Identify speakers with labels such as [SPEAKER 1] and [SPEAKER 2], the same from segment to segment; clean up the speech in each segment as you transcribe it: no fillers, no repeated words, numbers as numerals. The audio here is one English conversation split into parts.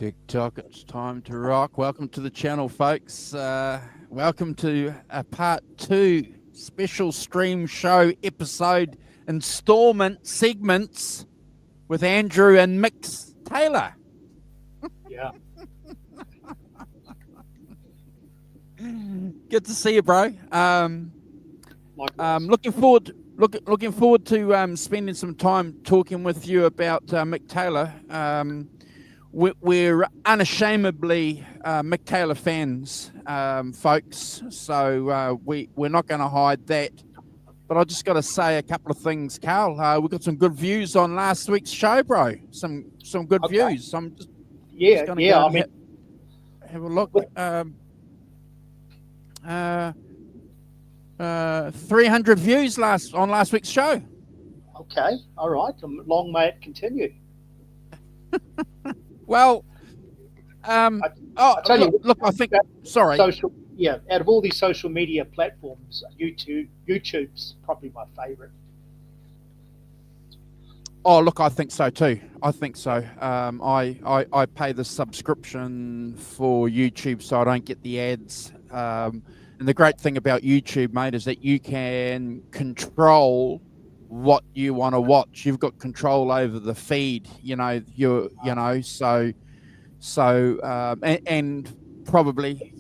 [SPEAKER 1] TikTok, it's time to rock. Welcome to the channel, folks. Welcome to a part 2 special stream show episode installment segments with Andrew and Mick Taylor.
[SPEAKER 2] Yeah.
[SPEAKER 1] Good to see you, bro. Looking forward to spending some time talking with you about Mick Taylor. We're unashamedly Mick Taylor fans, folks, so we're not going to hide that. But I just got to say a couple of things, Carl. We got some good views on last week's show, bro. Some good views. I'm just going to go have a look. 300 views on last week's show.
[SPEAKER 2] Okay, all right. Long may it continue.
[SPEAKER 1] Well, I think. Sorry.
[SPEAKER 2] Out of all these social media platforms, YouTube's probably my favorite.
[SPEAKER 1] Oh, look, I think so too. I think so. I pay the subscription for YouTube so I don't get the ads. And the great thing about YouTube, mate, is that you can control what you want to watch. You've got control over the feed, and probably,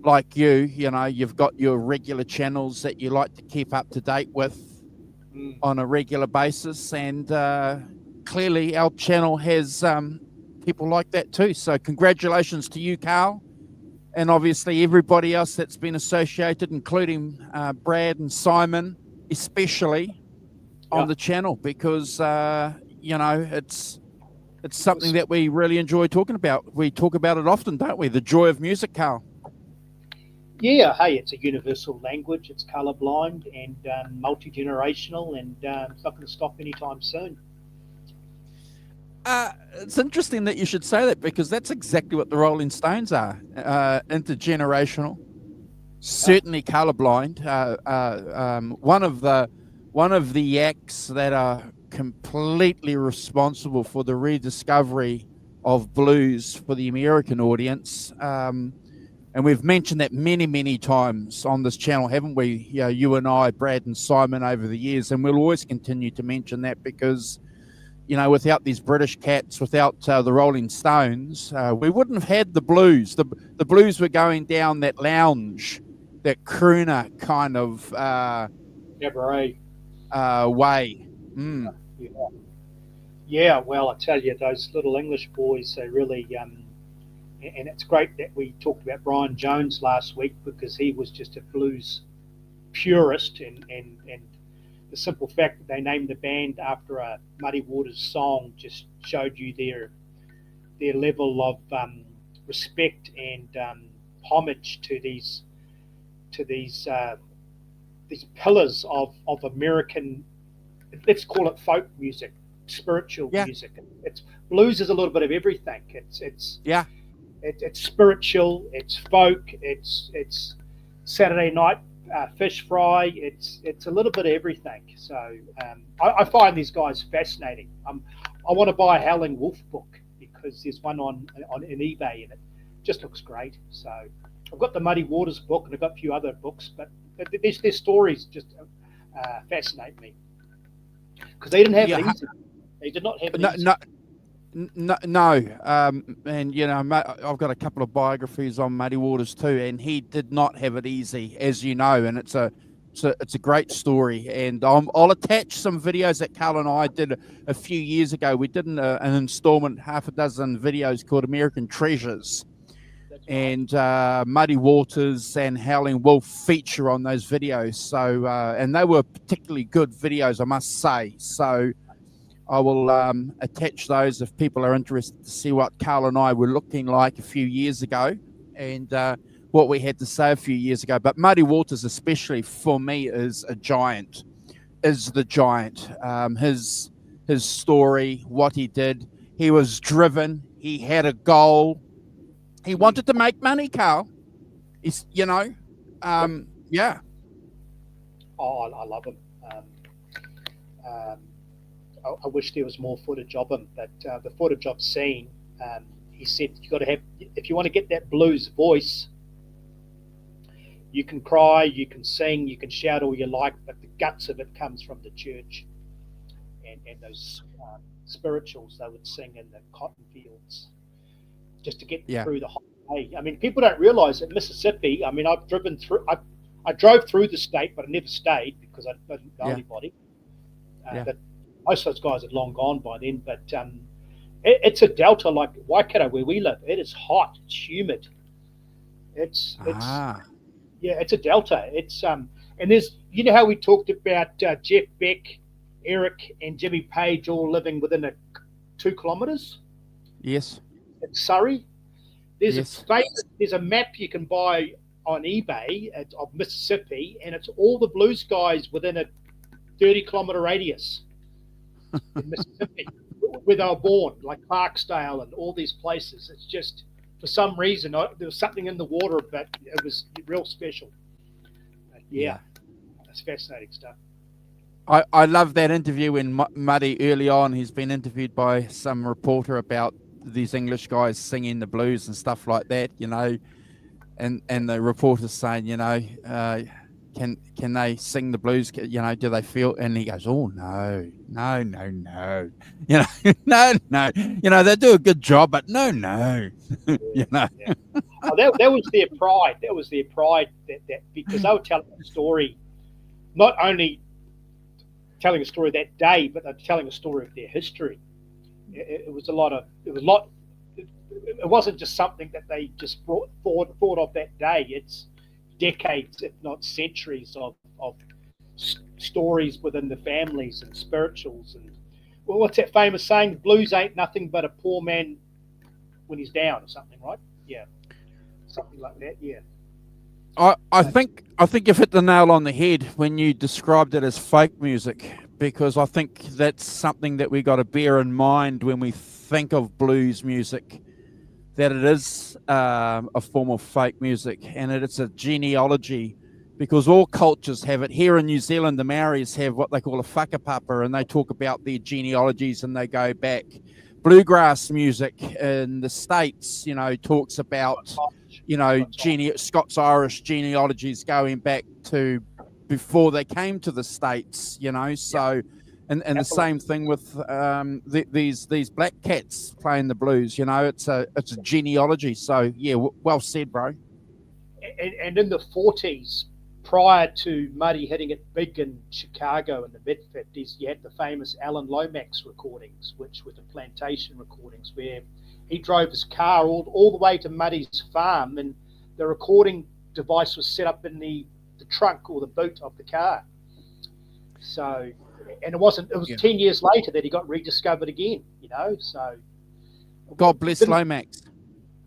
[SPEAKER 1] like you've got your regular channels that you like to keep up to date with on a regular basis, and clearly our channel has people like that too. So congratulations to you, Carl, and obviously everybody else that's been associated, including Brad and Simon, especially on the channel, because it's something that we really enjoy talking about. We talk about it often, don't we? The joy of music, Carl.
[SPEAKER 2] Yeah, hey, it's a universal language. It's colorblind and multi-generational, and it's not going to stop anytime soon.
[SPEAKER 1] It's interesting that you should say that, because that's exactly what the Rolling Stones are, intergenerational. Certainly colorblind. One of the acts that are completely responsible for the rediscovery of blues for the American audience, and we've mentioned that many times on this channel, haven't we? You and I, Brad and Simon, over the years, and we'll always continue to mention that, because without these British cats, without the Rolling Stones, we wouldn't have had the blues. The blues were going down that lounge, that crooner kind of way.
[SPEAKER 2] Yeah, well, I tell you, those little English boys, they really, and it's great that we talked about Brian Jones last week, because he was just a blues purist, and the simple fact that they named the band after a Muddy Waters song just showed you their level of respect and homage to these pillars of American, let's call it folk music, spiritual music. It's blues is a little bit of everything. It's spiritual, it's folk, it's Saturday night fish fry. It's a little bit of everything. So I find these guys fascinating. I want to buy a Howling Wolf book, because there's one on eBay, and it just looks great. So I've got the Muddy Waters book, and I've got a few other books, but their stories just fascinate me, because they didn't have it easy. They did not have it easy.
[SPEAKER 1] No. And I've got a couple of biographies on Muddy Waters too, and he did not have it easy, as you know, and it's a great story. And I'll attach some videos that Carl and I did a few years ago. We did an installment, half a dozen videos, called American Treasures. And Muddy Waters and Howling Wolf feature on those videos. So and they were particularly good videos, I must say. So I will attach those if people are interested to see what Carl and I were looking like a few years ago and what we had to say a few years ago. But Muddy Waters, especially for me, is a giant. Is the giant. His story, what he did. He was driven. He had a goal. He wanted to make money, Carl. He's, yeah.
[SPEAKER 2] Oh, I love him. I wish there was more footage of him, but the footage I've seen, he said you got to have, if you want to get that blues voice, you can cry, you can sing, you can shout all you like, but the guts of it comes from the church and those spirituals they would sing in the cotton fields just to get through the highway. I mean, people don't realize that Mississippi, I mean, I've driven through, I drove through the state, but I never stayed because I didn't know anybody. But most of those guys had long gone by then. But it's a delta like Waikato where we live. It is hot. It's humid. It's a delta. It's and there's, you know how we talked about Jeff Beck, Eric, and Jimmy Page all living within 2 kilometres.
[SPEAKER 1] Yes.
[SPEAKER 2] In Surrey, there's a map you can buy on eBay of Mississippi, and it's all the blues guys within a 30-kilometre radius in Mississippi where they were born, like Clarksdale and all these places. It's just, for some reason, there was something in the water, but it was real special. But it's fascinating stuff.
[SPEAKER 1] I love that interview when Muddy, early on, he's been interviewed by some reporter about these English guys singing the blues and stuff like that, and the reporter's saying, can they sing the blues? Do they feel? And he goes, oh no. No. They do a good job, but no.
[SPEAKER 2] Yeah. Oh, that was their pride. That was their pride that because they were telling a story, not only telling a story that day, but they're telling a story of their history. It wasn't just something that they just thought of that day. It's decades, if not centuries, of stories within the families and spirituals. And well, what's that famous saying? Blues ain't nothing but a poor man when he's down, or something, right? Yeah, something like that. Yeah.
[SPEAKER 1] I think you've hit the nail on the head when you described it as folk music, because I think that's something that we got to bear in mind when we think of blues music, that it is a form of folk music, and it's a genealogy, because all cultures have it. Here in New Zealand, the Maoris have what they call a whakapapa, and they talk about their genealogies and they go back. Bluegrass music in the States, talks about, Scots-Irish genealogies going back to before they came to the States, so... And the same thing with these black cats playing the blues. It's a genealogy. So yeah, well said, bro.
[SPEAKER 2] And in the 40s, prior to Muddy hitting it big in Chicago in the mid 50s, you had the famous Alan Lomax recordings, which were the plantation recordings, where he drove his car all the way to Muddy's farm, and the recording device was set up in the trunk or the boot of the car. So. And it was 10 years later that he got rediscovered again, so.
[SPEAKER 1] God bless Lomax.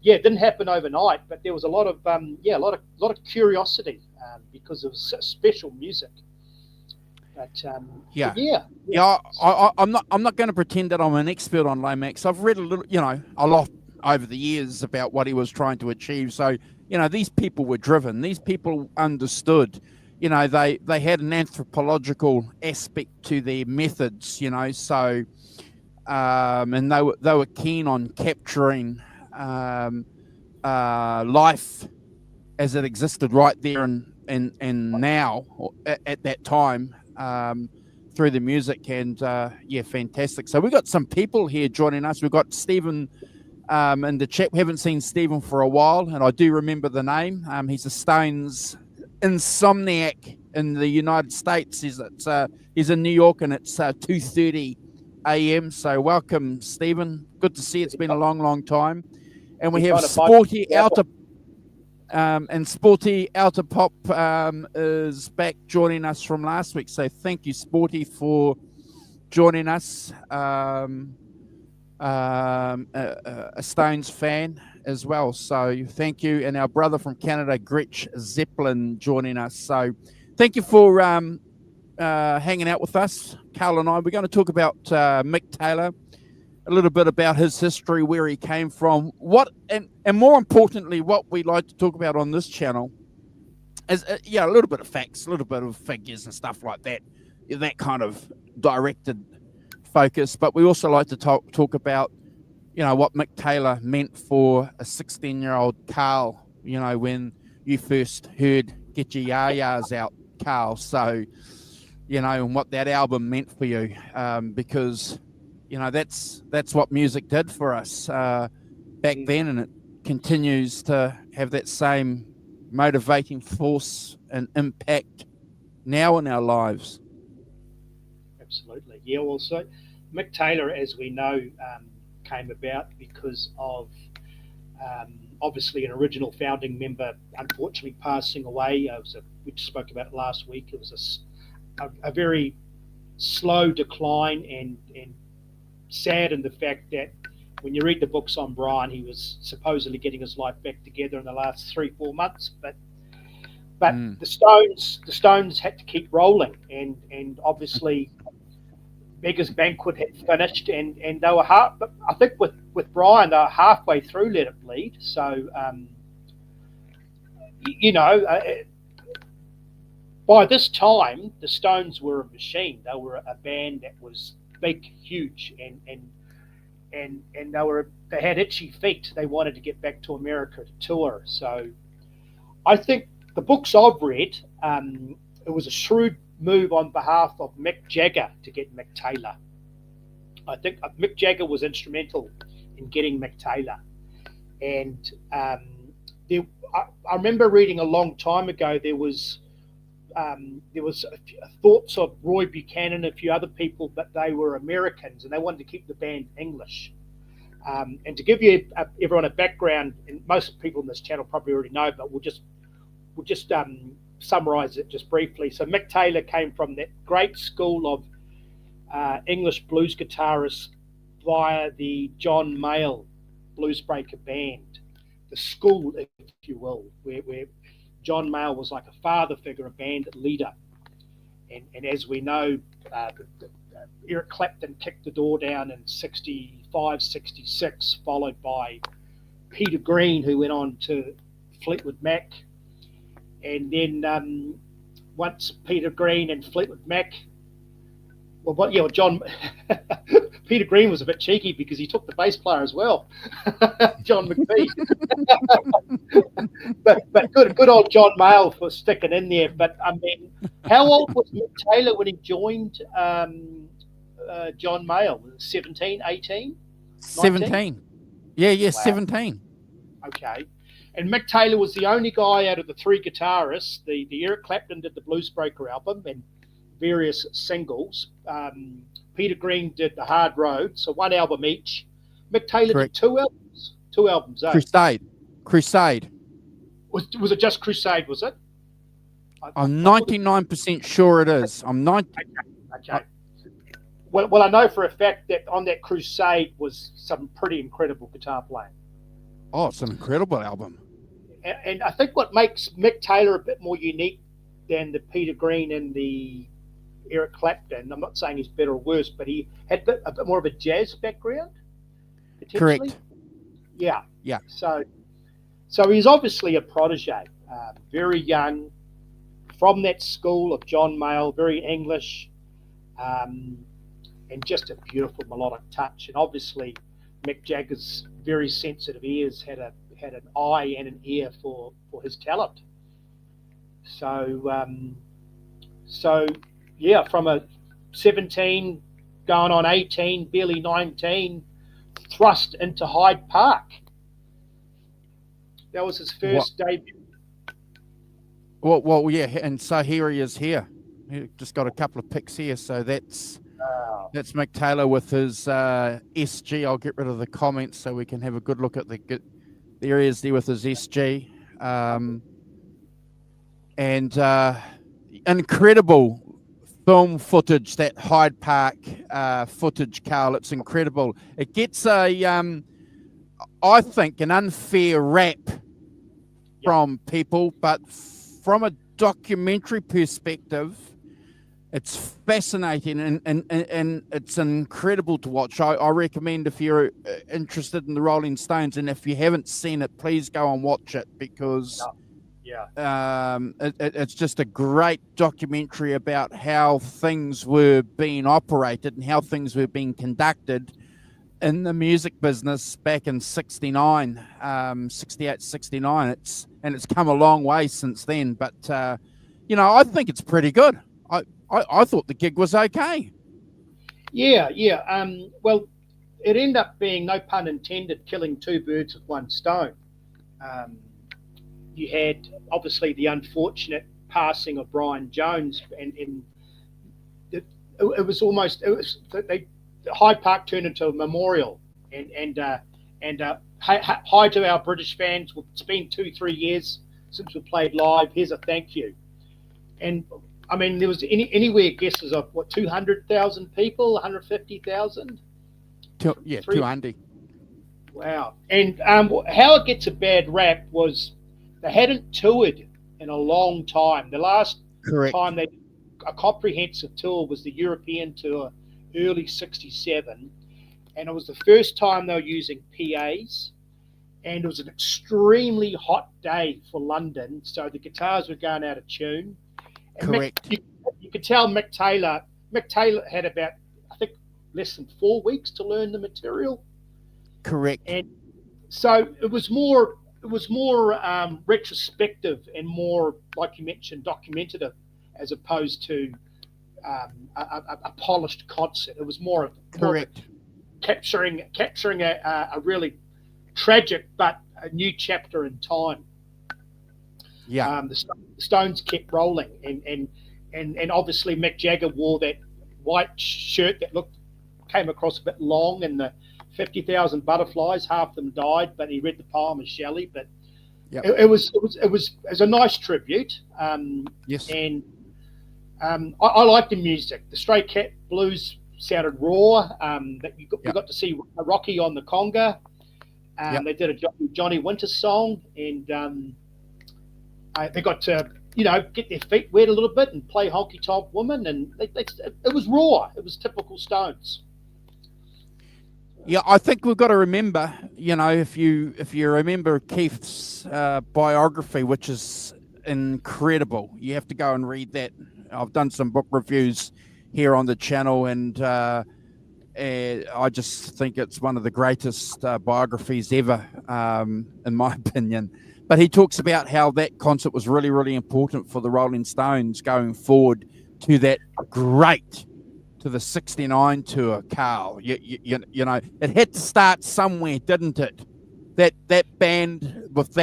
[SPEAKER 2] Yeah, it didn't happen overnight, but there was a lot of curiosity because it was such special music. But
[SPEAKER 1] I'm not going to pretend that I'm an expert on Lomax. I've read a lot over the years about what he was trying to achieve. So, these people were driven. These people understood. They had an anthropological aspect to their methods, so and they were keen on capturing life as it existed right there and now at that time through the music. And fantastic. So we've got some people here joining us. We've got Stephen in the chat. We haven't seen Stephen for a while, and I do remember the name. He's a Stones insomniac in the United States. He's in New York, and it's 2:30 a.m. So welcome, Stephen. Good to see you. It's been a long time. And we have Sporty Outer Pop is back joining us from last week. So thank you, Sporty, for joining us, a Stones fan as well. So thank you. And our brother from Canada, Gretch Zeppelin, joining us. So thank you for hanging out with us, Carl and I. We're going to talk about Mick Taylor, a little bit about his history, where he came from, and more importantly, what we like to talk about on this channel is a little bit of facts, a little bit of figures and stuff like that, that kind of directed focus. But we also like to talk about, what Mick Taylor meant for a 16-year-old Carl, when you first heard Get Your Yah-Yahs Out, Carl. So, and what that album meant for you, because that's what music did for us back then, and it continues to have that same motivating force and impact now in our lives.
[SPEAKER 2] Absolutely. Yeah, also Mick Taylor, as we know, came about because of obviously an original founding member unfortunately passing away. We spoke about it last week. It was a very slow decline, and sad in the fact that when you read the books on Brian, he was supposedly getting his life back together in the last 3-4 months, but the Stones had to keep rolling, and obviously Beggars Banquet had finished, and they were but I think with Brian they were halfway through Let It Bleed. So by this time the Stones were a machine. They were a band that was big, huge, and they had itchy feet. They wanted to get back to America to tour. So I think the books I've read, it was a shrewd move on behalf of Mick Jagger to get Mick Taylor. I think Mick Jagger was instrumental in getting Mick Taylor, and I remember reading a long time ago there was thoughts of Roy Buchanan and a few other people, but they were Americans and they wanted to keep the band English. And to give you everyone a background, and most people in this channel probably already know, but we'll just summarize it just briefly. So Mick Taylor came from that great school of English blues guitarists via the John Mayall Bluesbreaker band, the school, if you will, where John Mayall was like a father figure, a band leader. And as we know, Eric Clapton kicked the door down in 65, 66, followed by Peter Green, who went on to Fleetwood Mac. And then once Peter Green and Fleetwood Mac, John Peter Green was a bit cheeky because he took the bass player as well, John McVie. but good old John Mayall for sticking in there. But I mean, how old was Mick Taylor when he joined John Mayall? 17, 18?
[SPEAKER 1] 17. Yeah, wow. 17.
[SPEAKER 2] Okay. And Mick Taylor was the only guy out of the three guitarists. The Eric Clapton did the Bluesbreaker album and various singles. Peter Green did the Hard Road, so one album each. Mick Taylor Correct. Did two albums.
[SPEAKER 1] Crusade.
[SPEAKER 2] Was it just Crusade? Was it?
[SPEAKER 1] I'm 99% sure it is.
[SPEAKER 2] Okay. Well, I know for a fact that on that Crusade was some pretty incredible guitar playing.
[SPEAKER 1] Oh, it's an incredible album.
[SPEAKER 2] And I think what makes Mick Taylor a bit more unique than the Peter Green and the Eric Clapton, I'm not saying he's better or worse, but he had a bit more of a jazz background, potentially.
[SPEAKER 1] Correct.
[SPEAKER 2] Yeah.
[SPEAKER 1] Yeah.
[SPEAKER 2] So he's obviously a protege, very young, from that school of John Mayall, very English, and just a beautiful melodic touch. And obviously, Mick Jagger's very sensitive ears had an eye and an ear for his talent. So yeah, from a 17 going on 18, barely 19, thrust into Hyde Park. That was his first debut.
[SPEAKER 1] Well, yeah, and so here he is here. He just got a couple of pics here, so that's Mick Taylor with his SG. I'll get rid of the comments so we can have a good look at there he is there with his SG. And incredible film footage, that Hyde Park footage, Carl. It's incredible. It gets I think, an unfair rap from people, but from a documentary perspective, it's fascinating and it's incredible to watch. I recommend, if you're interested in the Rolling Stones, and if you haven't seen it, please go and watch it, because it's just a great documentary about how things were being operated and how things were being conducted in the music business back in 69, 68, 69. It's come a long way since then, but I think it's pretty good. I thought the gig was okay.
[SPEAKER 2] Yeah. Well, it ended up being, no pun intended, killing two birds with one stone. You had obviously the unfortunate passing of Brian Jones, and Hyde Park turned into a memorial, and hi to our British fans. It's been 2-3 years since we played live. Here's a thank you. And I mean, there was anywhere guesses of 200,000 people, 150,000.
[SPEAKER 1] 200.
[SPEAKER 2] Wow. And how it gets a bad rap was they hadn't toured in a long time. The last time they did a comprehensive tour was the European tour, early '67, and it was the first time they were using PAs, and it was an extremely hot day for London, so the guitars were going out of tune. And
[SPEAKER 1] Correct.
[SPEAKER 2] You could tell Mick Taylor had about, I think, less than 4 weeks to learn the material.
[SPEAKER 1] Correct.
[SPEAKER 2] And so it was more retrospective and more, like you mentioned, documentative, as opposed to a polished concert. It was more capturing a really tragic but a new chapter in time.
[SPEAKER 1] Yeah.
[SPEAKER 2] The Stones kept rolling, and obviously Mick Jagger wore that white shirt that came across a bit long, and the 50,000 butterflies. Half of them died, but he read the poem of Shelley. But it was a nice tribute.
[SPEAKER 1] Yes.
[SPEAKER 2] And I liked the music. The Stray Cat blues sounded raw. That we got to see Rocky on the conga. They did a Johnny Winter song, and they got to get their feet wet a little bit and play Honky Tonk Woman, and it was raw. It was typical Stones.
[SPEAKER 1] Yeah, I think we've got to remember, if you remember Keith's biography, which is incredible, you have to go and read that. I've done some book reviews here on the channel, and I just think it's one of the greatest biographies ever, in my opinion. But he talks about how that concert was really, really important for the Rolling Stones going forward to the 69 tour, Carl. You know, it had to start somewhere, didn't it? That band with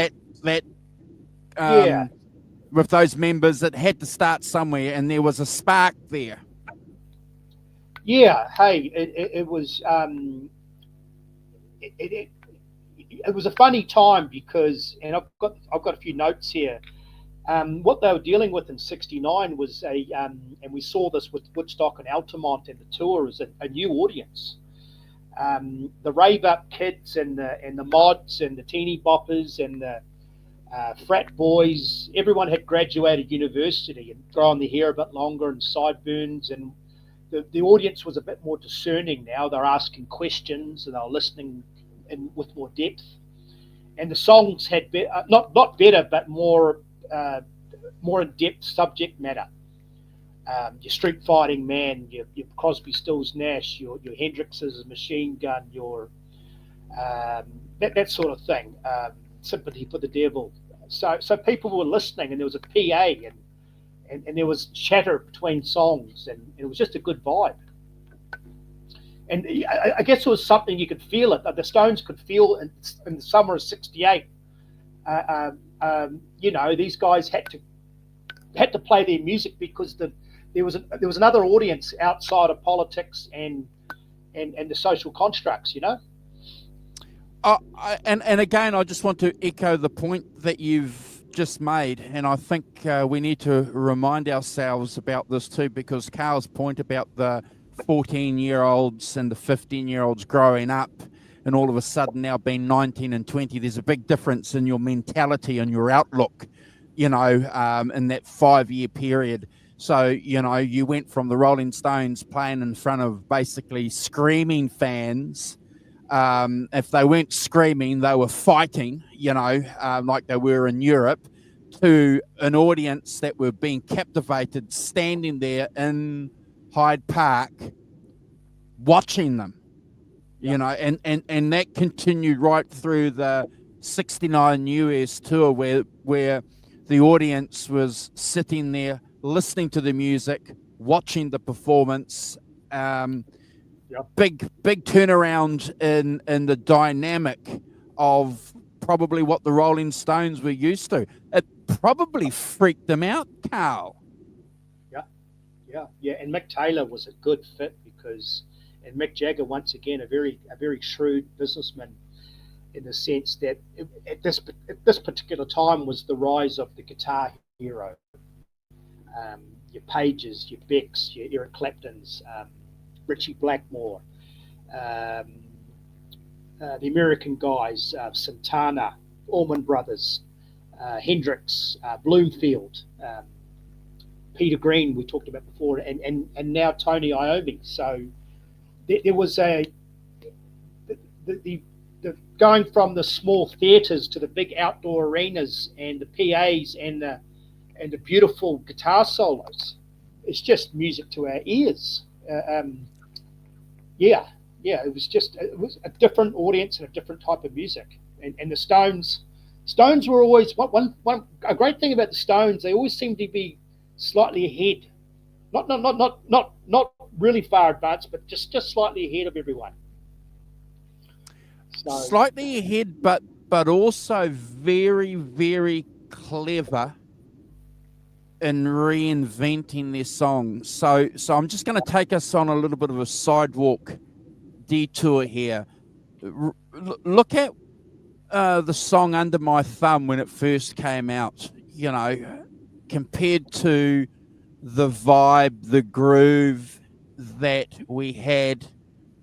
[SPEAKER 1] with those members, it had to start somewhere, and there was a spark there.
[SPEAKER 2] Yeah. Hey, it was it was a funny time because, and I've got a few notes here. What they were dealing with in '69 was and we saw this with Woodstock and Altamont and the tour, is a new audience. The rave up kids and the mods and the teeny boppers and the frat boys, everyone had graduated university and grown their hair a bit longer and sideburns, and the audience was a bit more discerning now. They're asking questions and they're listening with more depth, and the songs had not better but more in-depth subject matter. Your Street Fighting Man, your Crosby, Stills, Nash, your Hendrix's Machine Gun, your that sort of thing. Sympathy for the Devil. So people were listening, and there was a PA, and there was chatter between songs, and it was just a good vibe. And I guess it was something you could feel it. The Stones could feel in the summer of '68. These guys had to play their music because there was another audience outside of politics and the social constructs. And
[SPEAKER 1] again, I just want to echo the point that you've just made, and I think we need to remind ourselves about this too, because Carl's point about the 14-year-olds and the 15-year-olds growing up and all of a sudden now being 19 and 20, there's a big difference in your mentality and your outlook, in that 5-year period. So, you went from the Rolling Stones playing in front of basically screaming fans. If they weren't screaming, they were fighting, like they were in Europe, to an audience that were being captivated, standing there in Hyde Park, watching them, and that continued right through the 69 US tour where the audience was sitting there, listening to the music, watching the performance. Big turnaround in the dynamic of probably what the Rolling Stones were used to. It probably freaked them out, Carl.
[SPEAKER 2] Yeah. And Mick Taylor was a good fit and Mick Jagger, once again, a very shrewd businessman, in the sense that at this particular time was the rise of the guitar hero. Your Pages, your Becks, your Eric Claptons, Richie Blackmore, the American guys, Santana, Allman Brothers, Hendrix, Bloomfield, Peter Green, we talked about before, and now Tony Iommi. So there was the going from the small theatres to the big outdoor arenas and the PAs and the beautiful guitar solos. It's just music to our ears. It was a different audience and a different type of music. And the Stones were always a great thing about the Stones. They always seemed to be slightly ahead, not really far advanced, but just slightly ahead of everyone. So,
[SPEAKER 1] slightly ahead, but also very, very clever in reinventing their songs. So I'm just going to take us on a little bit of a sidewalk detour here. Look at the song Under My Thumb when it first came out, compared to the vibe, the groove that we had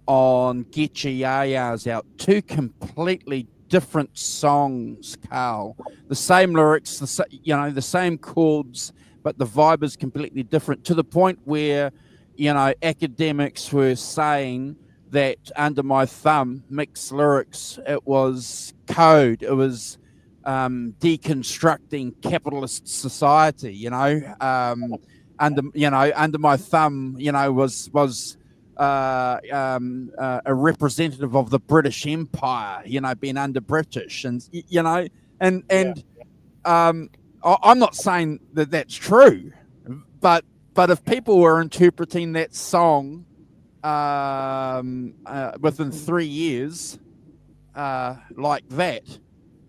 [SPEAKER 1] on Get Your Ya-Ya's Out. Two completely different songs, Carl. The same lyrics, the same chords, but the vibe is completely different, to the point where, academics were saying that Under My Thumb, Mick's lyrics, it was code. It was deconstructing capitalist society. Under My Thumb, was a representative of the British Empire, being under British, and I'm not saying that that's true, but if people were interpreting that song within 3 years like that,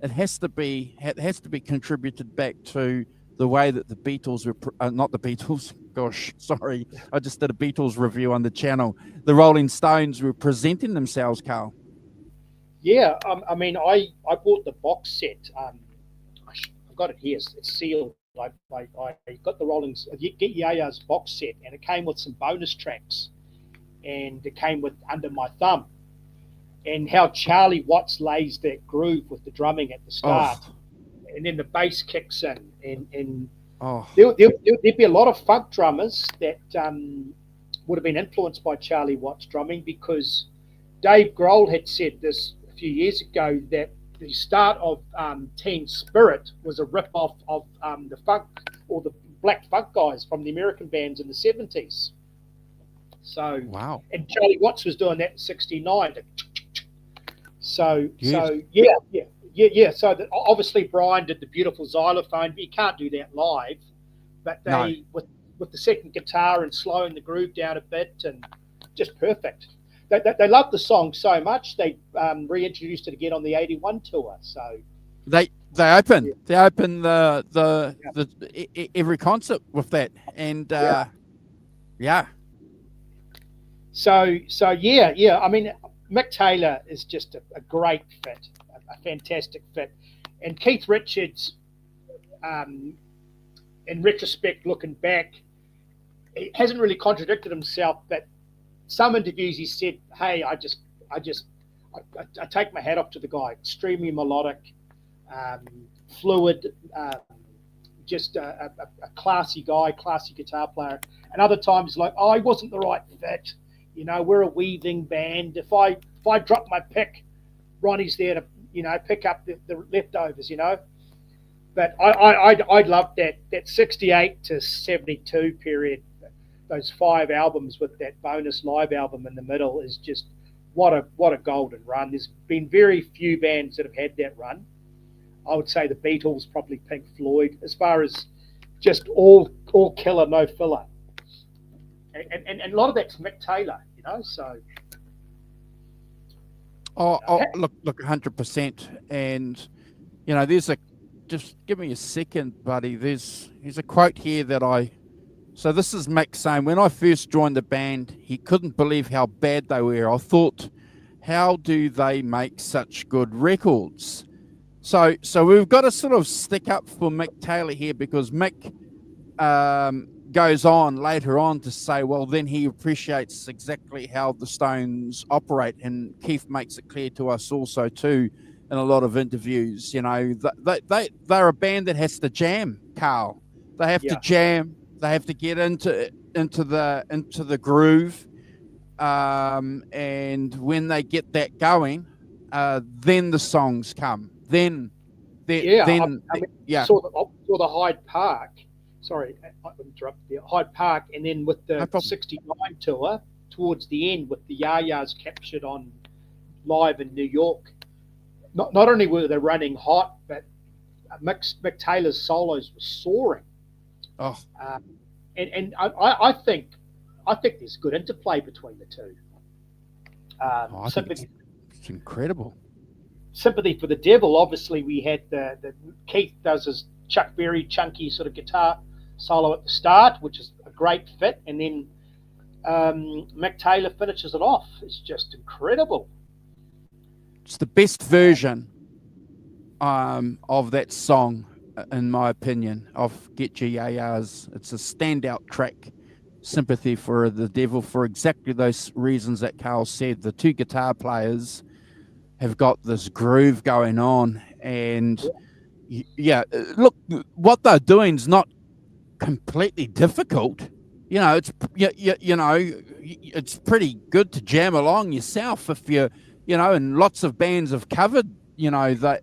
[SPEAKER 1] it has to be contributed back to the way that the Beatles were not the Beatles. Gosh, sorry, I just did a Beatles review on the channel. The Rolling Stones were presenting themselves, Carl.
[SPEAKER 2] Yeah, I mean, I bought the box set. I've got it here. It's sealed. I got the Get Ya-Ya's box set, and it came with some bonus tracks, and it came with Under My Thumb, and how Charlie Watts lays that groove with the drumming at the start, and then the bass kicks in, and there'd be a lot of funk drummers that would have been influenced by Charlie Watts' drumming, because Dave Grohl had said this a few years ago, that the start of Teen Spirit was a rip-off of the funk, or the black funk guys from the American bands in the 70s. So,
[SPEAKER 1] wow.
[SPEAKER 2] And Charlie Watts was doing that in 69. So obviously Brian did the beautiful xylophone, but you can't do that live. But they, with the second guitar and slowing the groove down a bit, and just perfect. They loved the song so much they reintroduced it again on the '81 tour. So
[SPEAKER 1] they open the every concert with that, and
[SPEAKER 2] So yeah. I mean, Mick Taylor is just a great fit, a fantastic fit, and Keith Richards. in retrospect, looking back, he hasn't really contradicted himself. But some interviews he said, "Hey, I take my hat off to the guy. Extremely melodic, fluid, just a classy guy, classy guitar player." And other times, like, "Oh, he wasn't the right fit. You know, we're a weaving band. If I drop my pick, Ronnie's there to, you know, pick up the leftovers, you know." But I loved that 68 to 72 period. Those 5 albums with that bonus live album in the middle is just what a golden run. There's been very few bands that have had that run. I would say the Beatles, probably Pink Floyd, as far as just all killer, no filler. And a lot of that's Mick Taylor, you know. So
[SPEAKER 1] look, 100%. And you know, just give me a second, buddy. There's a quote here that so this is Mick saying, "When I first joined the band, he couldn't believe how bad they were. I thought, how do they make such good records?" So we've got to sort of stick up for Mick Taylor here, because Mick goes on later on to say, well, then he appreciates exactly how the Stones operate. And Keith makes it clear to us also too in a lot of interviews, you know, they're a band that has to jam, Carl. They have to jam. They have to get into the groove. And when they get that going, then the songs come. Then
[SPEAKER 2] saw the Hyde Park. Sorry, I interrupted there. Hyde Park, and then with the '69 tour towards the end, with the Yayas captured on live in New York. Not only were they running hot, but Mick Taylor's solos were soaring.
[SPEAKER 1] Oh,
[SPEAKER 2] and I think there's good interplay between the two.
[SPEAKER 1] I think it's incredible.
[SPEAKER 2] Sympathy for the Devil. Obviously, we had the Keith does his Chuck Berry chunky sort of guitar solo at the start, which is a great fit, and then Mick Taylor finishes it off. It's just incredible.
[SPEAKER 1] It's the best version of that song, in my opinion, of Get Your Yayas. It's a standout track, Sympathy for the Devil, for exactly those reasons that Carl said. The two guitar players have got this groove going on, and look, what they're doing is not completely difficult. You know, it's it's pretty good to jam along yourself if you know, and lots of bands have covered, you know, that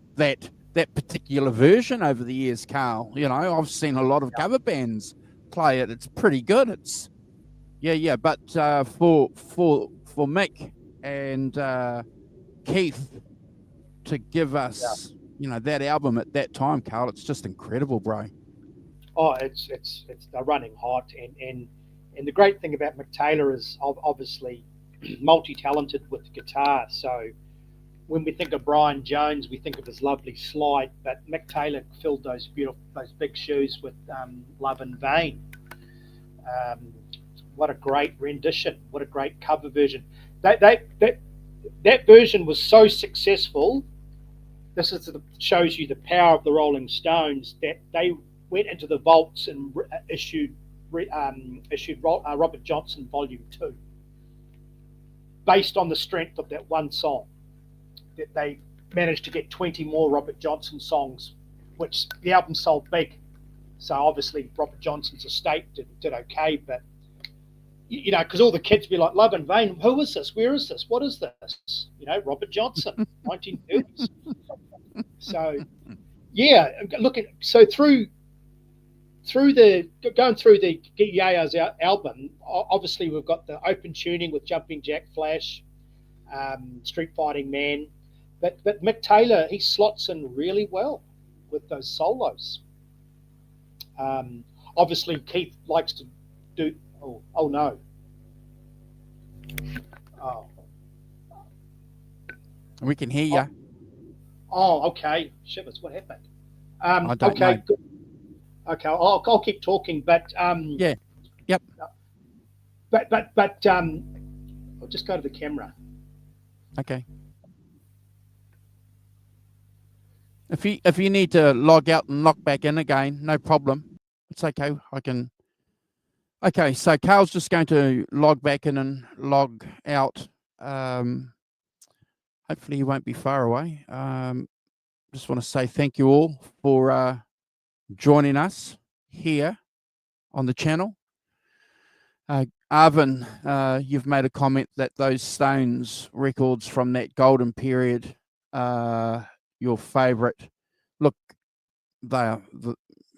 [SPEAKER 1] particular version over the years, Carl. You know, I've seen a lot of cover bands play it. It's pretty good. It's but for Mick and Keith to give us you know, that album at that time, Carl, it's just incredible, bro.
[SPEAKER 2] Oh, it's they're running hot, and the great thing about Mick Taylor is obviously multi-talented with the guitar. So when we think of Brian Jones, we think of his lovely slide, but Mick Taylor filled those big shoes with Love in Vain. What a great rendition! What a great cover version! That version was so successful. This shows you the power of the Rolling Stones, that they went into the vaults and issued Robert Johnson Volume 2, based on the strength of that one song. That they managed to get 20 more Robert Johnson songs, which the album sold big. So obviously Robert Johnson's estate did okay, but you know, because all the kids be like, Love in Vain, who is this? Where is this? What is this? You know, Robert Johnson, 1930s. So yeah, going through the Get Yaya's album, obviously we've got the open tuning with Jumping Jack Flash, Street Fighting Man, but Mick Taylor, he slots in really well with those solos. Obviously Keith likes to do. Oh no. Oh.
[SPEAKER 1] We can hear you.
[SPEAKER 2] Oh, okay. Shivers, what happened?
[SPEAKER 1] I don't know.
[SPEAKER 2] Good. Okay, I'll keep talking, but
[SPEAKER 1] yeah, yep.
[SPEAKER 2] But I'll just go to the camera.
[SPEAKER 1] Okay. If you need to log out and log back in again, no problem. It's okay. I can. Okay, so Carl's just going to log back in and log out. Hopefully he won't be far away. Just want to say thank you all for joining us here on the channel. Arvin, you've made a comment that those Stones records from that golden period are your favourite. Look, they are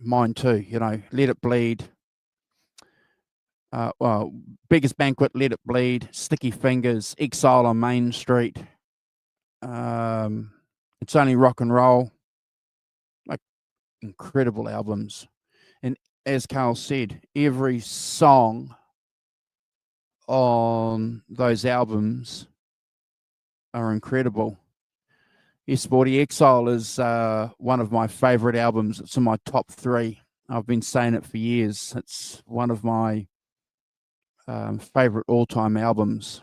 [SPEAKER 1] mine too. You know, Let It Bleed. Well, Biggest Banquet, Let It Bleed, Sticky Fingers, Exile on Main Street. It's Only Rock and Roll. Like, incredible albums. And as Carl said, every song on those albums are incredible. Yes, Sporty, Exile is one of my favorite albums. It's in my top 3. I've been saying it for years. It's one of my favorite all-time albums.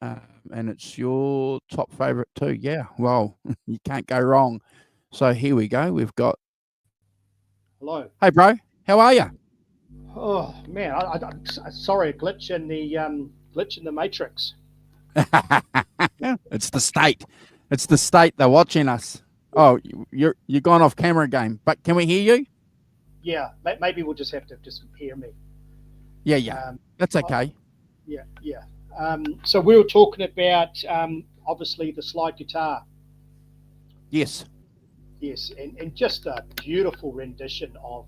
[SPEAKER 1] And it's your top favorite too. Yeah, well, you can't go wrong. So here we go. We've got...
[SPEAKER 2] Hello.
[SPEAKER 1] Hey, bro. How are you?
[SPEAKER 2] Oh man, sorry, a glitch in the matrix.
[SPEAKER 1] It's the state. It's the state. They're watching us. Oh, you're gone off camera again. But can we hear you?
[SPEAKER 2] Yeah, maybe we'll just have to just hear me.
[SPEAKER 1] Yeah. That's okay.
[SPEAKER 2] Yeah. So we were talking about obviously the slide guitar.
[SPEAKER 1] Yes,
[SPEAKER 2] and just a beautiful rendition of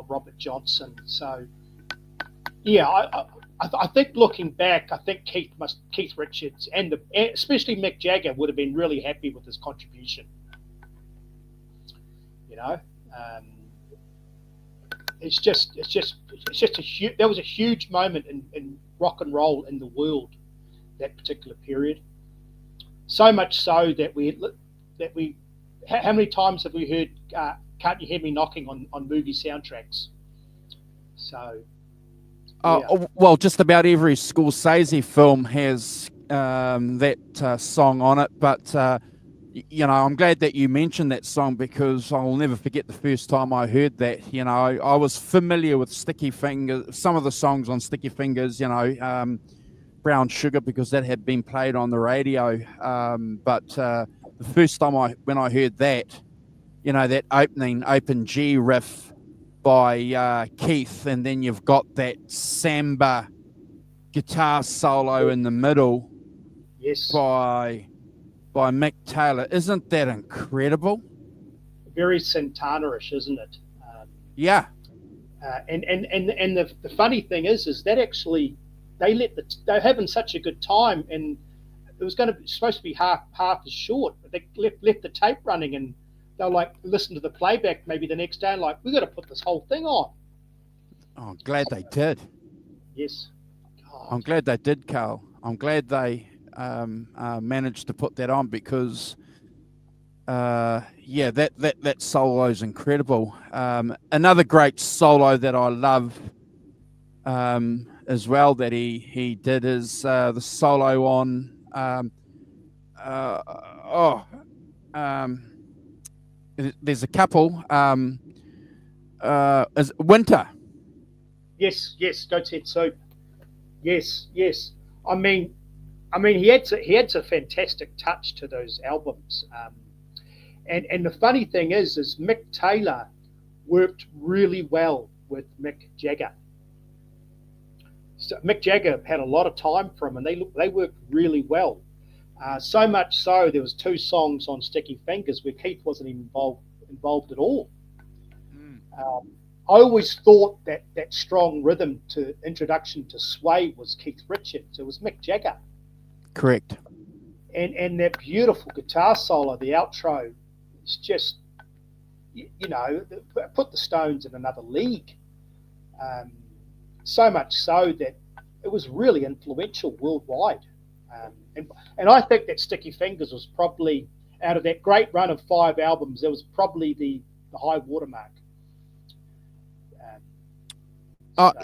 [SPEAKER 2] Robert Johnson. So yeah, I think looking back, I think Keith Richards and especially Mick Jagger would have been really happy with his contribution. You know, it's just there was a huge moment in rock and roll in the world that particular period. So much so that we how many times have we heard "Can't You Hear Me Knocking" on movie soundtracks? So. Yeah.
[SPEAKER 1] Well, just about every Scorsese film has that song on it. But, you know, I'm glad that you mentioned that song because I'll never forget the first time I heard that. You know, I was familiar with Sticky Fingers, some of the songs on Sticky Fingers, you know, Brown Sugar, because that had been played on the radio. But the first time when I heard that, you know, that open G riff by Keith, and then you've got that samba guitar solo in the middle.
[SPEAKER 2] Yes.
[SPEAKER 1] By Mick Taylor. Isn't that incredible?
[SPEAKER 2] Very Santana-ish, isn't it?
[SPEAKER 1] Yeah.
[SPEAKER 2] And the funny thing is that actually they're having such a good time, and it was supposed to be half as short, but they left the tape running, and they'll like listen to the playback maybe the next day and like, we got to put this whole thing on.
[SPEAKER 1] Oh, I'm glad they did.
[SPEAKER 2] Yes.
[SPEAKER 1] God. I'm glad they did, Carl. I'm glad they managed to put that on because, yeah, that solo is incredible. Another great solo that I love as well that he did is the solo on there's a couple. Is Winter?
[SPEAKER 2] Yes. Goat's Head Soup. Yes. I mean, he had a fantastic touch to those albums. And the funny thing is Mick Taylor worked really well with Mick Jagger. So Mick Jagger had a lot of time for him, and they worked really well. So much so, there was 2 songs on Sticky Fingers where Keith wasn't even involved at all. I always thought that strong rhythm to introduction to Sway was Keith Richards. It was Mick Jagger.
[SPEAKER 1] Correct.
[SPEAKER 2] And that beautiful guitar solo, the outro, is just, you know, put the Stones in another league. So much so that it was really influential worldwide. And I think that Sticky Fingers was probably, out of that great run of 5 albums, it was probably the high watermark.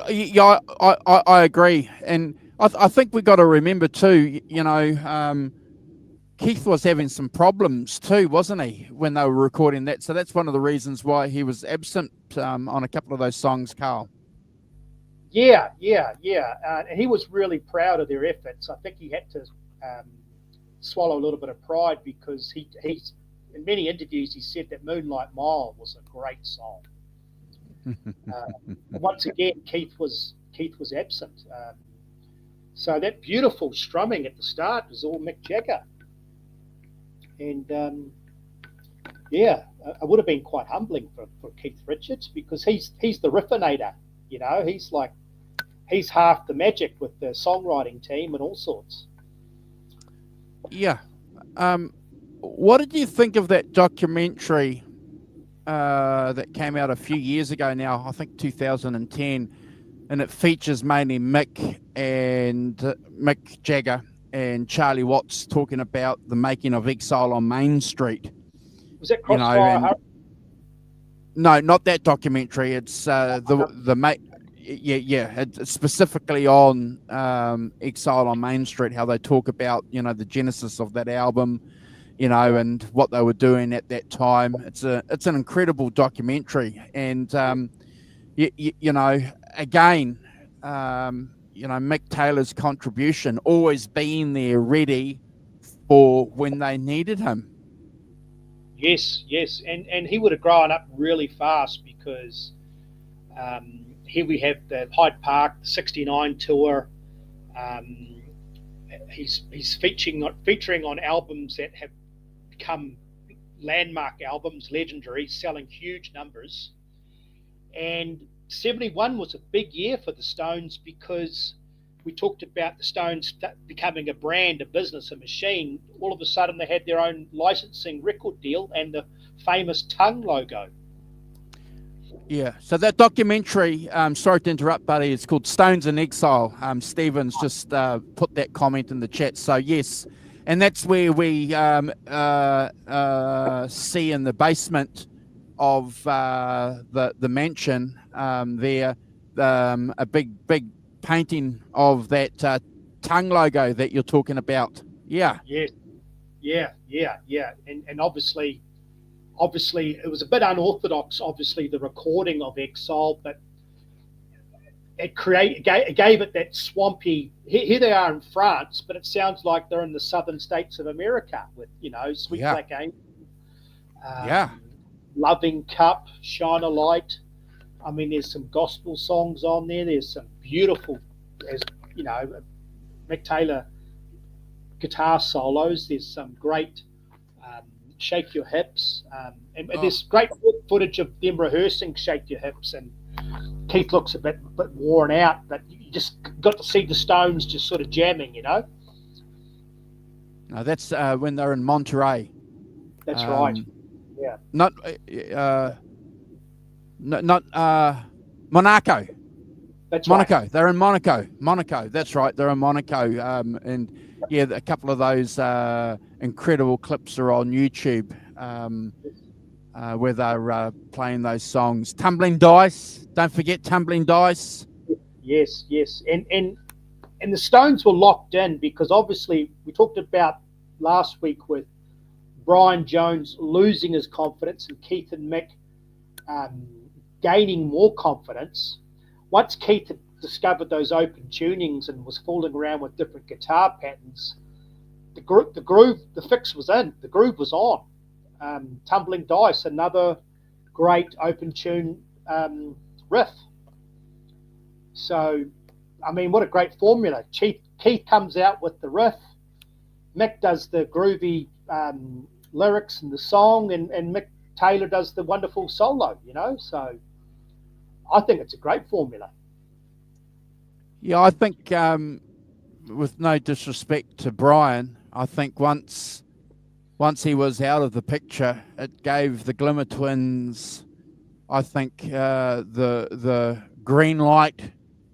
[SPEAKER 1] Yeah, I agree. And I think we got to remember too, you know, Keith was having some problems too, wasn't he, when they were recording that? So that's one of the reasons why he was absent on a couple of those songs, Carl.
[SPEAKER 2] Yeah. And he was really proud of their efforts. I think he had to swallow a little bit of pride because he's in many interviews he said that Moonlight Mile was a great song. Once again, Keith was absent. So that beautiful strumming at the start was all Mick Jagger. And it would have been quite humbling for Keith Richards because he's the riffinator, you know. He's half the magic with the songwriting team and all sorts.
[SPEAKER 1] Yeah. What did you think of that documentary that came out a few years ago now, I think 2010, and it features mainly Mick Jagger and Charlie Watts talking about the making of Exile on Main Street.
[SPEAKER 2] Was that Crossfire?
[SPEAKER 1] No, not that documentary. It's it's specifically on Exile on Main Street, how they talk about, you know, the genesis of that album, you know, and what they were doing at that time. It's an incredible documentary, and you know, again, you know, Mick Taylor's contribution, always being there ready for when they needed him.
[SPEAKER 2] Yes, and he would have grown up really fast because here we have the Hyde Park '69 tour. He's featuring on albums that have become landmark albums, legendary, selling huge numbers. And 71 was a big year for the Stones because we talked about the Stones becoming a brand, a business, a machine. All of a sudden they had their own licensing record deal and the famous tongue logo.
[SPEAKER 1] Yeah, so that documentary, sorry to interrupt, buddy, it's called Stones in Exile. Stephen's just put that comment in the chat. So yes, and that's where we see in the basement of the mansion there a big painting of that tongue logo that you're talking about. Yeah. And obviously it was a bit unorthodox, obviously, the recording of Exile, but it gave it that swampy. Here they are in France, but it sounds like they're in the southern states of America with, you know, Sweet Black Angel, Loving Cup, Shine a Light. I mean, there's some gospel songs on there. There's some beautiful, as you know, Mick Taylor guitar solos. There's some great Shake Your Hips, and there's great footage of them rehearsing Shake Your Hips, and Keith looks a bit worn out, but you just got to see the Stones just sort of jamming, you know. No, that's when they're in Monterey.
[SPEAKER 2] That's right. Yeah.
[SPEAKER 1] Not Monaco.
[SPEAKER 2] That's
[SPEAKER 1] Monaco.
[SPEAKER 2] Right.
[SPEAKER 1] They're in Monaco. That's right. They're in Monaco. And yeah, a couple of those incredible clips are on YouTube where they're playing those songs. Tumbling Dice. Don't forget Tumbling Dice.
[SPEAKER 2] Yes. And the Stones were locked in because obviously we talked about last week with Brian Jones losing his confidence and Keith and Mick gaining more confidence. Once Keith had discovered those open tunings and was fooling around with different guitar patterns, the groove, the fix was in, the groove was on. Tumbling Dice, another great open tune riff. So, I mean, what a great formula. Keith comes out with the riff, Mick does the groovy lyrics and the song, and Mick Taylor does the wonderful solo, you know. So I think it's a great formula.
[SPEAKER 1] Yeah, I think with no disrespect to Brian, I think once he was out of the picture, it gave the Glimmer Twins, I think, the green light,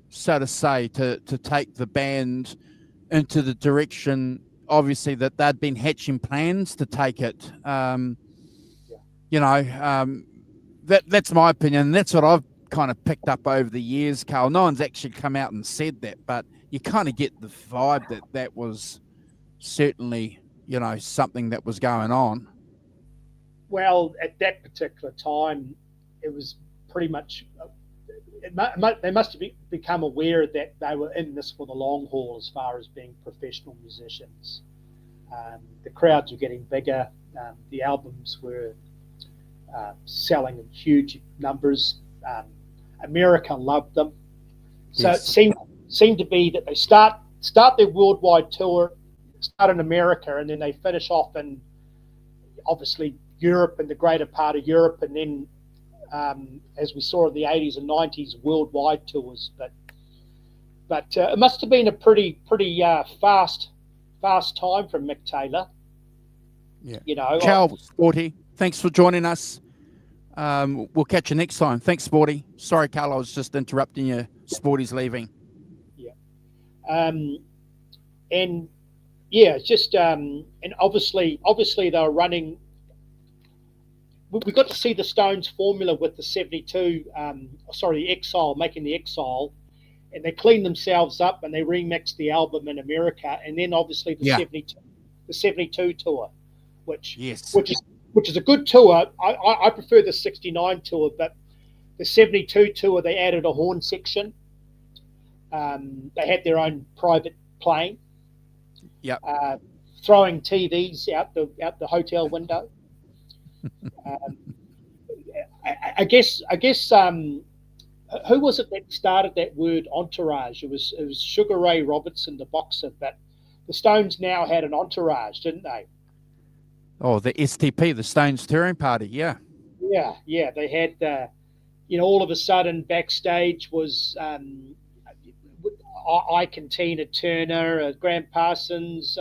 [SPEAKER 1] so to say, to take the band into the direction, obviously, that they'd been hatching plans to take it. You know, that's my opinion. That's what I've kind of picked up over the years, Carl. No one's actually come out and said that, but you kind of get the vibe that was certainly something that was going on.
[SPEAKER 2] Well, at that particular time, it was pretty much. They must have become aware that they were in this for the long haul as far as being professional musicians. The crowds were getting bigger. The albums were selling in huge numbers. America loved them. So
[SPEAKER 1] Yes.
[SPEAKER 2] it seemed to be that they start their worldwide tour, start in America, and then they finish off in obviously Europe and the greater part of Europe, and then as we saw in the 80s and 90s, worldwide tours. But it must have been a pretty fast time from Mick Taylor.
[SPEAKER 1] Yeah. Ciao, Sporty. Thanks for joining us. We'll catch you next time. Thanks, Sporty. Sorry, Carl, I was just interrupting you. Sporty's leaving.
[SPEAKER 2] Yeah. And yeah, it's just and obviously they were running. We got to see the Stones formula with the 72, the Exile, making the Exile, and they cleaned themselves up and they remixed the album in America, and then obviously the 72 tour, which is a good tour. I prefer the 69 tour, but the 72 tour they added a horn section. They had their own private plane.
[SPEAKER 1] Yeah.
[SPEAKER 2] Throwing TVs out the hotel window. I guess who was it that started that word entourage? It was Sugar Ray Robertson, the boxer, but the Stones now had an entourage, didn't they?
[SPEAKER 1] Oh, the STP, the Stones Touring Party, yeah.
[SPEAKER 2] Yeah. They had, all of a sudden backstage was Ike and Tina Turner, Graham Parsons.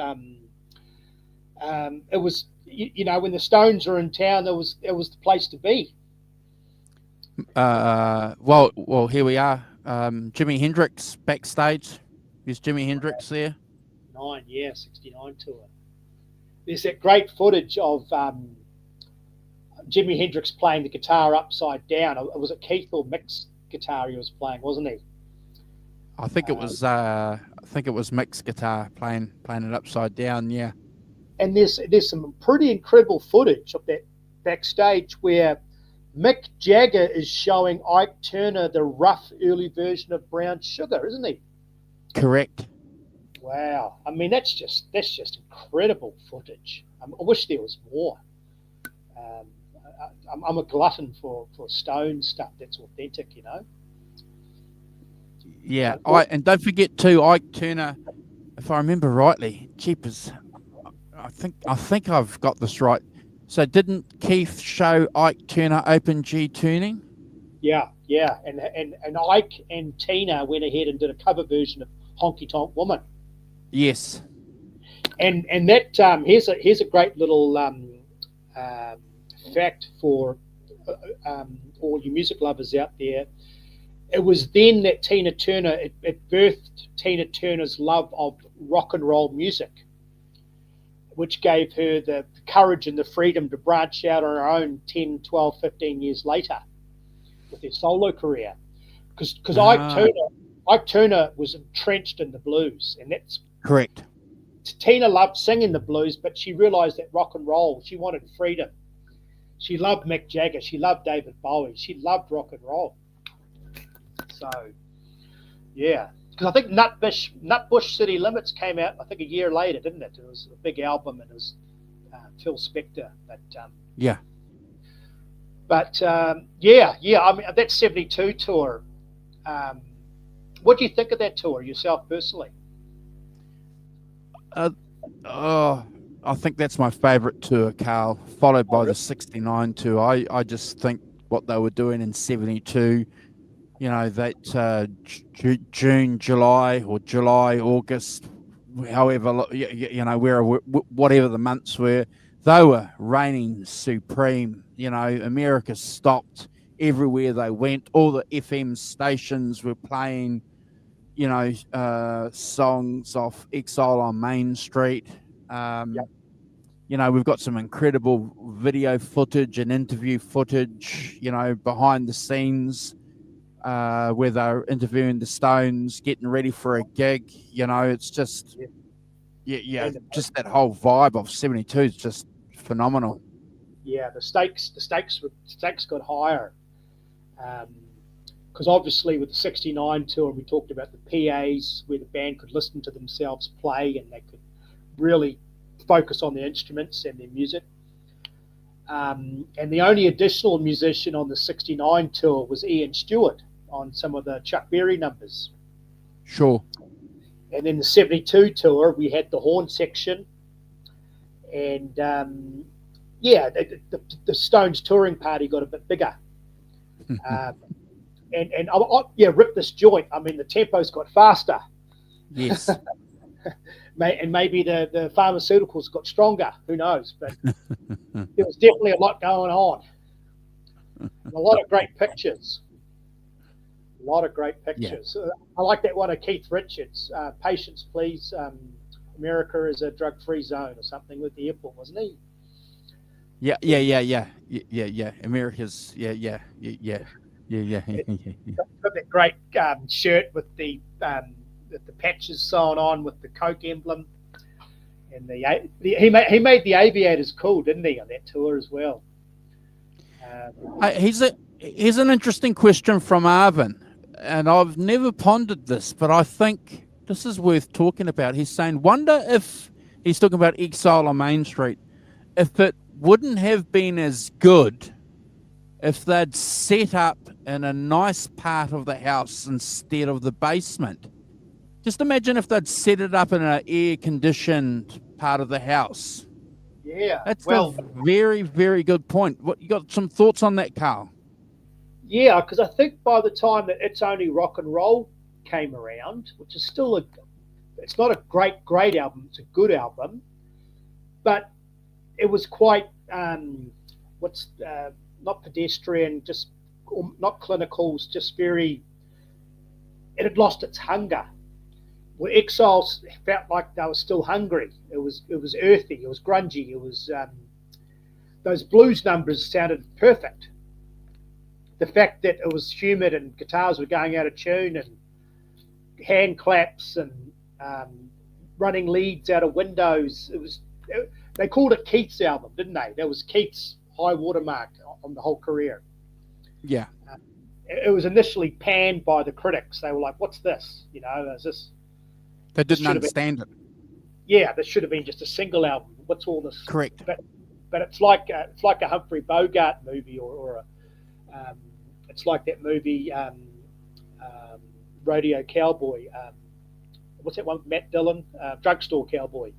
[SPEAKER 2] It was, when the Stones were in town, it was the place to be.
[SPEAKER 1] Well, here we are. Jimi Hendrix backstage. Is Jimi Hendrix there?
[SPEAKER 2] 69 tour. There's that great footage of Jimi Hendrix playing the guitar upside down. It was a Keith or Mick's guitar he was playing, wasn't he?
[SPEAKER 1] I think it was. I think it was Mick's guitar playing it upside down. Yeah.
[SPEAKER 2] And there's some pretty incredible footage of that backstage where Mick Jagger is showing Ike Turner the rough early version of Brown Sugar, isn't he?
[SPEAKER 1] Correct.
[SPEAKER 2] Wow. I mean, that's just incredible footage. I wish there was more. I'm a glutton for Stone stuff that's authentic,
[SPEAKER 1] Yeah. And don't forget too, Ike Turner, if I remember rightly, jeepers, I think I've got this right. So didn't Keith show Ike Turner open G tuning?
[SPEAKER 2] Yeah. And Ike and Tina went ahead and did a cover version of Honky Tonk Woman.
[SPEAKER 1] Yes.
[SPEAKER 2] And that here's a great little fact for all you music lovers out there. It was then that Tina Turner, it birthed Tina Turner's love of rock and roll music, which gave her the courage and the freedom to branch out on her own 10, 12, 15 years later with her solo career. Because Ike Turner was entrenched in the blues, and that's
[SPEAKER 1] correct.
[SPEAKER 2] Tina loved singing the blues, but she realized that rock and roll, she wanted freedom. She loved Mick Jagger. She loved David Bowie. She loved rock and roll. So, yeah. Because I think Nutbush City Limits came out, I think, a year later, didn't it? It was a big album, and it was Phil Spector.
[SPEAKER 1] Yeah.
[SPEAKER 2] But, yeah. I mean, that 72 tour, what do you think of that tour yourself personally?
[SPEAKER 1] I think that's my favourite tour, Carl, followed by the 69 tour. I just think what they were doing in 72, that June, July, or July, August, however, whatever the months were, they were reigning supreme. America stopped everywhere they went. All the FM stations were playing, songs off Exile on Main Street. We've got some incredible video footage and interview footage, behind the scenes, where they're interviewing the Stones, getting ready for a gig. It's just, Yeah.
[SPEAKER 2] And
[SPEAKER 1] Just that whole vibe of 72 is just phenomenal.
[SPEAKER 2] yeah, the stakes got higher. Because obviously with the 69 tour, we talked about the PAs where the band could listen to themselves play and they could really focus on the instruments and their music. And the only additional musician on the 69 tour was Ian Stewart on some of the Chuck Berry numbers.
[SPEAKER 1] Sure.
[SPEAKER 2] And then the 72 tour, we had the horn section. And the Stones touring party got a bit bigger. And rip this joint. I mean, the tempo's got faster.
[SPEAKER 1] Yes.
[SPEAKER 2] And maybe the pharmaceuticals got stronger. Who knows? But there was definitely a lot going on. A lot of great pictures. Yeah. I like that one of Keith Richards. Patience, please. America is a drug-free zone or something with the airport, wasn't he?
[SPEAKER 1] Yeah. America's, yeah.
[SPEAKER 2] Got that great shirt with the patches sewn on with the Coke emblem, and he made the aviators cool, didn't he, on that tour as well?
[SPEAKER 1] Here's an interesting question from Arvin, and I've never pondered this, but I think this is worth talking about. He's saying, wonder if he's talking about Exile on Main Street, if it wouldn't have been as good if they'd set up in a nice part of the house instead of the basement. Just imagine if they'd set it up in an air-conditioned part of the house.
[SPEAKER 2] Yeah,
[SPEAKER 1] that's a very, very good point. What, you got some thoughts on that, Carl?
[SPEAKER 2] Yeah, because I think by the time that It's Only Rock and Roll came around, which is still it's not a great album, it's a good album, but it was quite not pedestrian, just not clinical, just very. It had lost its hunger. Where Exiles felt like they were still hungry. It was earthy. It was grungy. It was those blues numbers sounded perfect. The fact that it was humid and guitars were going out of tune and hand claps and running leads out of windows. They called it Keith's album, didn't they? That was Keith's high watermark on the whole career.
[SPEAKER 1] Yeah.
[SPEAKER 2] It was initially panned by the critics. They were like, "What's this? You know, is this?"
[SPEAKER 1] They didn't understand it.
[SPEAKER 2] Yeah, this should have been just a single album. What's all this?
[SPEAKER 1] Correct.
[SPEAKER 2] But it's like a Humphrey Bogart movie, or it's like that movie, Rodeo Cowboy. What's that one? Matt Dillon, Drugstore Cowboy.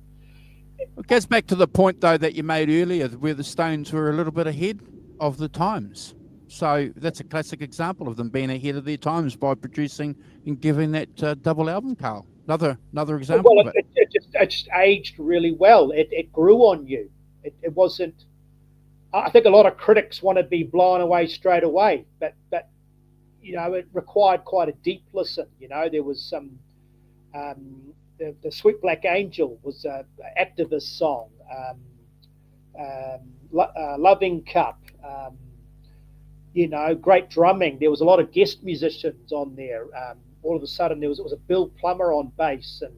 [SPEAKER 1] It goes back to the point, though, that you made earlier, where the Stones were a little bit ahead of the times. So that's a classic example of them being ahead of their times by producing and giving that double album, Carl. Another example of it.
[SPEAKER 2] It just aged really well. It grew on you. It wasn't. I think a lot of critics want to be blown away straight away, but you know, it required quite a deep listen. You know, there was some. The Sweet Black Angel was an activist song. Loving Cup. You know, great drumming. There was a lot of guest musicians on there. All of a sudden, it was a Bill Plummer on bass, and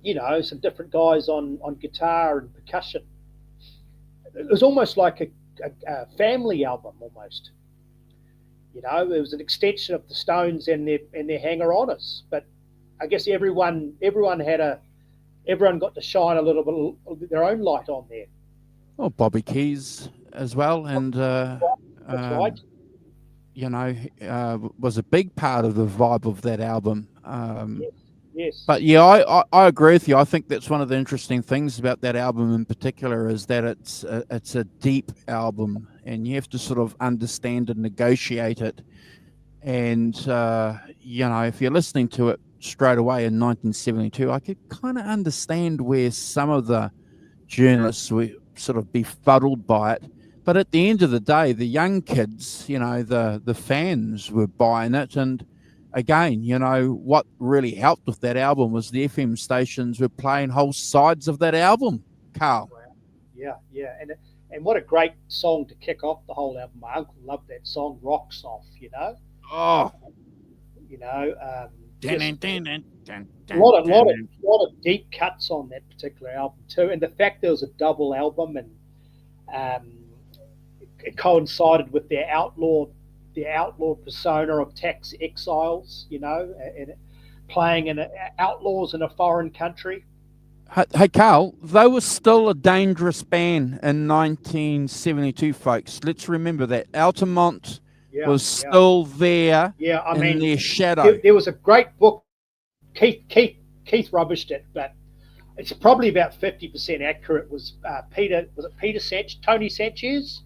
[SPEAKER 2] you know, some different guys on guitar and percussion. It was almost like a family album, almost. You know, it was an extension of the Stones and their hanger-oners. But I guess everyone got to shine a little bit their own light on there.
[SPEAKER 1] Oh, Bobby Keys as well, and
[SPEAKER 2] that's right.
[SPEAKER 1] You know, was a big part of the vibe of that album.
[SPEAKER 2] Yes.
[SPEAKER 1] But yeah, I agree with you. I think that's one of the interesting things about that album in particular is that it's a deep album, and you have to sort of understand and negotiate it. And you know, if you're listening to it straight away in 1972, I could kind of understand where some of the journalists were sort of befuddled by it. But at the end of the day, the young kids, you know, the fans were buying it. And again, you know, what really helped with that album was the FM stations were playing whole sides of that album, Carl.
[SPEAKER 2] Wow. Yeah. And what a great song to kick off the whole album. My uncle loved that song, Rocks Off, you know.
[SPEAKER 1] Oh.
[SPEAKER 2] You know, A lot of deep cuts on that particular album too, and the fact there was a double album, and it coincided with the outlaw persona of tax exiles, and playing in outlaws in a foreign country.
[SPEAKER 1] Hey, Carl, they were still a dangerous band in 1972, folks. Let's remember that. Altamont was still there in their shadow.
[SPEAKER 2] There was a great book. Keith rubbished it, but it's probably about 50% accurate. Was it Tony Sanchez,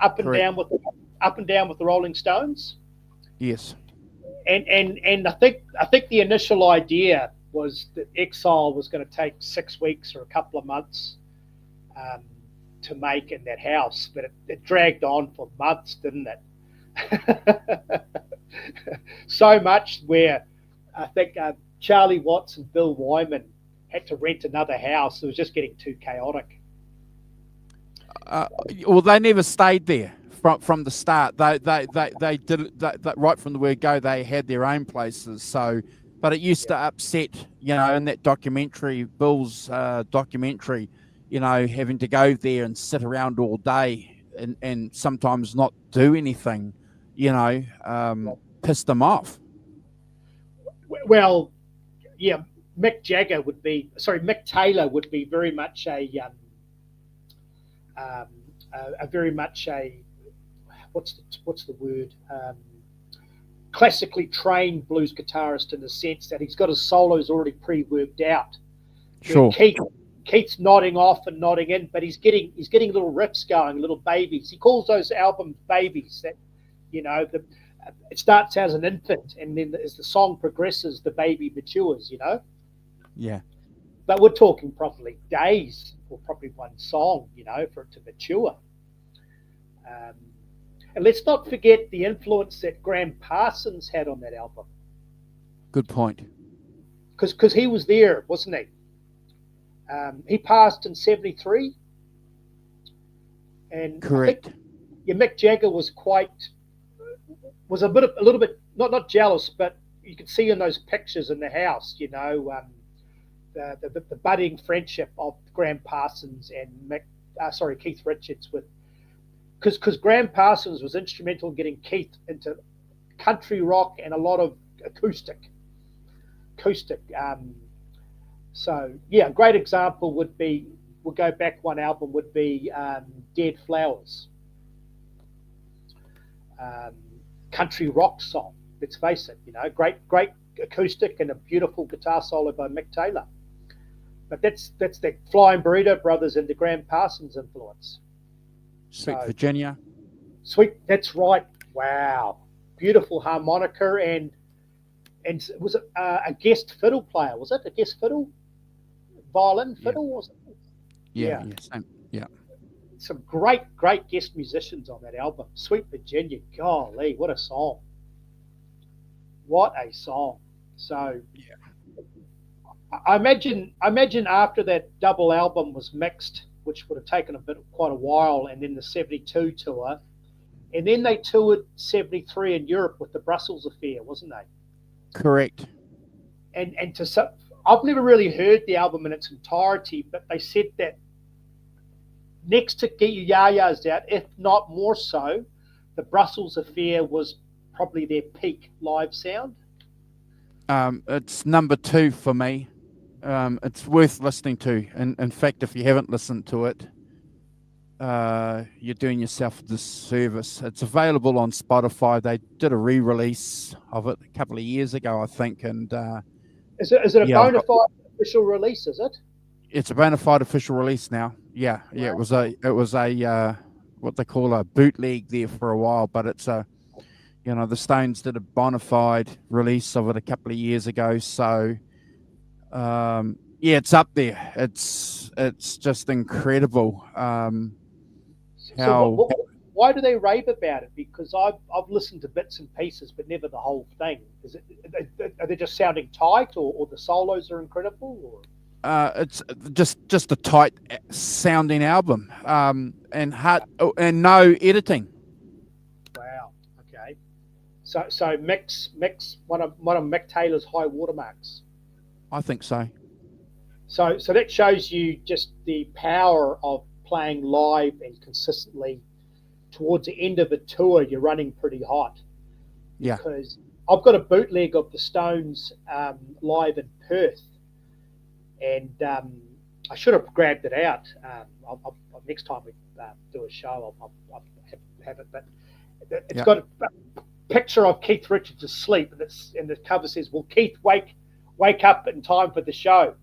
[SPEAKER 2] up and down with the Rolling Stones?
[SPEAKER 1] Yes.
[SPEAKER 2] And I think the initial idea was that Exile was going to take 6 weeks or a couple of months to make in that house, but it dragged on for months, didn't it? So much where I think Charlie Watts and Bill Wyman had to rent another house. It was just getting too chaotic.
[SPEAKER 1] Well, they never stayed there from the start. They did right from the word go. They had their own places. So, but it used to upset, in that documentary, Bill's documentary, having to go there and sit around all day and sometimes not do anything, pissed them off.
[SPEAKER 2] Well, yeah, Mick Taylor would be very much a what's the word? Classically trained blues guitarist, in the sense that he's got his solos already pre-worked out.
[SPEAKER 1] Sure.
[SPEAKER 2] Keith's nodding off and nodding in, but he's getting little riffs going, little babies. He calls those albums babies. That it starts as an infant, and then as the song progresses, the baby matures.
[SPEAKER 1] Yeah.
[SPEAKER 2] But we're talking probably days, or probably one song, for it to mature. And let's not forget the influence that Graham Parsons had on that album.
[SPEAKER 1] Good point.
[SPEAKER 2] Because he was there, wasn't he? He passed in 73. And
[SPEAKER 1] correct.
[SPEAKER 2] Mick Jagger was a little bit not jealous, but you could see in those pictures in the house, the budding friendship of Graham Parsons and Keith Richards, because Graham Parsons was instrumental in getting Keith into country rock and a lot of acoustic. So yeah, a great example would be, we'll go back one album, would be Dead Flowers. Country rock song, let's face it, great acoustic and a beautiful guitar solo by Mick Taylor. But that's the Flying Burrito Brothers and the Graham Parsons influence.
[SPEAKER 1] Sweet Virginia.
[SPEAKER 2] Sweet, that's right. Wow, beautiful harmonica, and was it a guest fiddle player? Was it a guest fiddle, violin fiddle? Was it?
[SPEAKER 1] Yeah.
[SPEAKER 2] Some great guest musicians on that album. Sweet Virginia, golly, what a song! What a song! So
[SPEAKER 1] yeah.
[SPEAKER 2] I imagine after that double album was mixed, which would have taken quite a while, and then the 72 tour, and then they toured 73 in Europe with the Brussels Affair, wasn't they?
[SPEAKER 1] Correct.
[SPEAKER 2] And I've never really heard the album in its entirety, but they said that next to Get Your Ya-Ya's Out, if not more so, the Brussels Affair was probably their peak live sound.
[SPEAKER 1] It's number 2 for me. It's worth listening to. In fact, if you haven't listened to it, you're doing yourself a disservice. It's available on Spotify. They did a re-release of it a couple of years ago, I think. And
[SPEAKER 2] is it a bona fide official release? Is it?
[SPEAKER 1] It's a bona fide official release now. Yeah. It was a what they call a bootleg there for a while, but it's the Stones did a bona fide release of it a couple of years ago. So. It's up there. It's just incredible.
[SPEAKER 2] Why do they rave about it? Because I've listened to bits and pieces, but never the whole thing. Are they just sounding tight, or the solos are incredible? Or?
[SPEAKER 1] It's just a tight sounding album, and no editing.
[SPEAKER 2] Wow. Okay. So Mick's one of Mick Taylor's high watermarks.
[SPEAKER 1] I think so.
[SPEAKER 2] So that shows you just the power of playing live and consistently. Towards the end of the tour, you're running pretty hot.
[SPEAKER 1] Yeah.
[SPEAKER 2] Because I've got a bootleg of the Stones live in Perth, and I should have grabbed it out. Next time we do a show, I'll have it. But it's got a picture of Keith Richards asleep, and the cover says, "Will Keith wake up in time for the show?"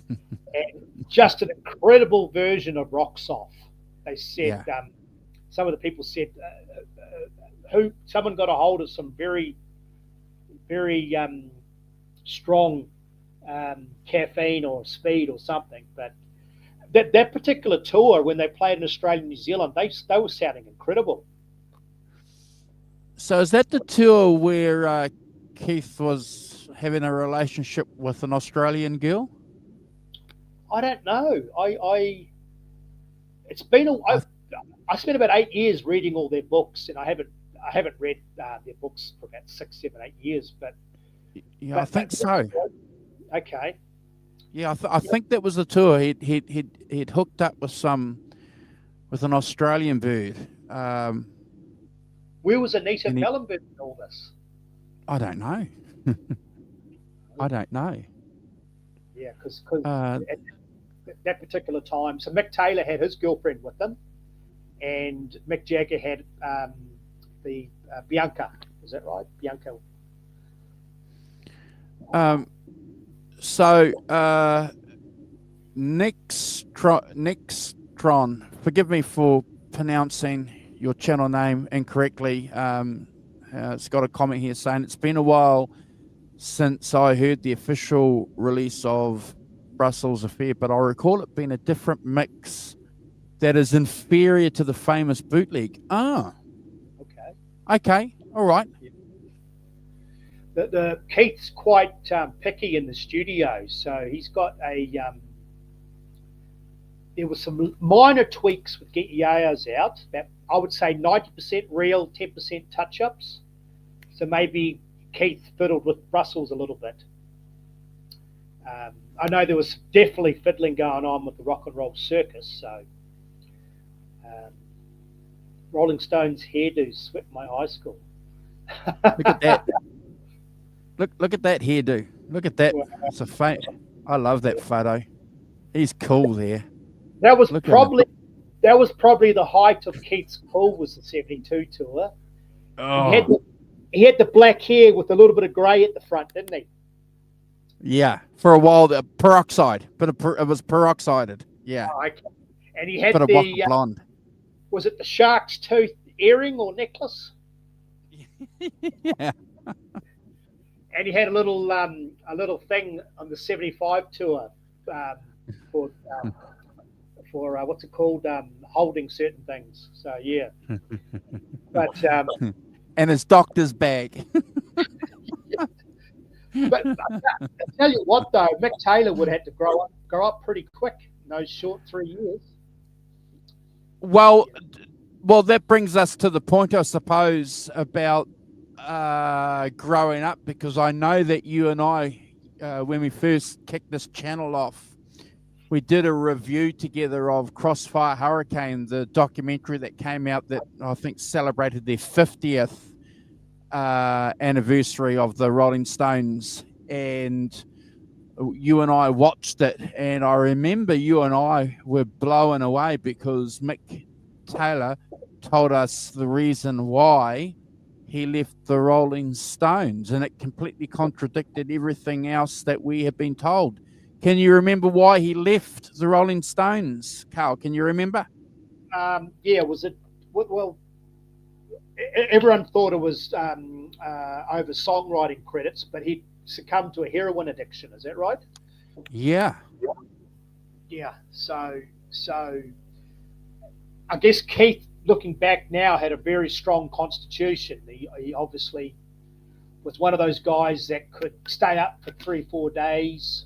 [SPEAKER 2] And just an incredible version of Rocks Off. They said, some of the people said, someone got a hold of some very, very strong caffeine or speed or something. But that particular tour, when they played in Australia and New Zealand, they were sounding incredible.
[SPEAKER 1] So is that the tour where Keith was having a relationship with an Australian girl?
[SPEAKER 2] I don't know. It's been I spent about 8 years reading all their books, and I haven't read their books for about 6, 7, 8 years. But
[SPEAKER 1] I think so.
[SPEAKER 2] Okay.
[SPEAKER 1] Yeah, I think that was the tour. He'd hooked up with an Australian bird.
[SPEAKER 2] Where was Anita Mellenberg in all this?
[SPEAKER 1] I don't know. I don't know.
[SPEAKER 2] Yeah, because at that particular time, so Mick Taylor had his girlfriend with him, and Mick Jagger had the Bianca. Is that right, Bianca?
[SPEAKER 1] So Nextron, forgive me for pronouncing your channel name incorrectly. It's got a comment here saying it's been a while since I heard the official release of Brussels Affair, but I recall it being a different mix that is inferior to the famous bootleg. Okay, all right.
[SPEAKER 2] The Keith's quite picky in the studio, so he's got there were some minor tweaks with Get Your Yayas out. That I would say 90% real, 10% touch-ups. So maybe Keith fiddled with Brussels a little bit. I know there was definitely fiddling going on with the Rock and Roll Circus. So Rolling Stones hairdos swept my high school.
[SPEAKER 1] Look at that. Look at that hairdo. Look at that. It's a I love that photo. He's cool there.
[SPEAKER 2] That was probably the height of Keith's cool, was the 72 tour.
[SPEAKER 1] Oh.
[SPEAKER 2] He had the black hair with a little bit of grey at the front, didn't he?
[SPEAKER 1] Yeah, for a while, peroxide, but it was peroxided. Yeah.
[SPEAKER 2] Oh, okay. And he had
[SPEAKER 1] bit of blonde.
[SPEAKER 2] Was it the shark's tooth earring or necklace?
[SPEAKER 1] Yeah.
[SPEAKER 2] And he had a little thing on the 75 tour for what's it called? Holding certain things. So yeah. But
[SPEAKER 1] and his doctor's bag.
[SPEAKER 2] But I tell you what, though, Mick Taylor would have had to grow up pretty quick in those short 3 years.
[SPEAKER 1] Well, that brings us to the point, I suppose, about growing up, because I know that you and I, when we first kicked this channel off, we did a review together of Crossfire Hurricane, the documentary that came out that I think celebrated their 50th anniversary of the Rolling Stones, and you and I watched it, and I remember you and I were blown away because Mick Taylor told us the reason why he left the Rolling Stones, and it completely contradicted everything else that we have been told. Can you remember why he left the Rolling Stones, Carl? Can you remember?
[SPEAKER 2] Yeah, was it? Well, everyone thought it was over songwriting credits, but he succumbed to a heroin addiction. Is that right?
[SPEAKER 1] Yeah.
[SPEAKER 2] Yeah. So I guess Keith, looking back now, had a very strong constitution. He obviously was one of those guys that could stay up for 3-4 days,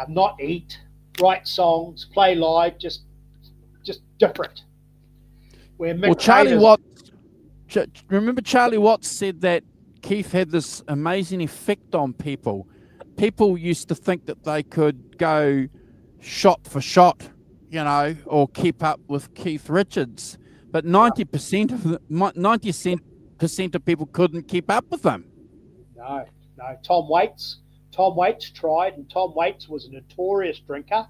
[SPEAKER 2] not eat, write songs, play live, just different. Where Mick
[SPEAKER 1] remember Charlie Watts said that Keith had this amazing effect on people. People used to think that they could go shot for shot, or keep up with Keith Richards, but 90% of people couldn't keep up with him.
[SPEAKER 2] No. Tom Waits tried, and Tom Waits was a notorious drinker.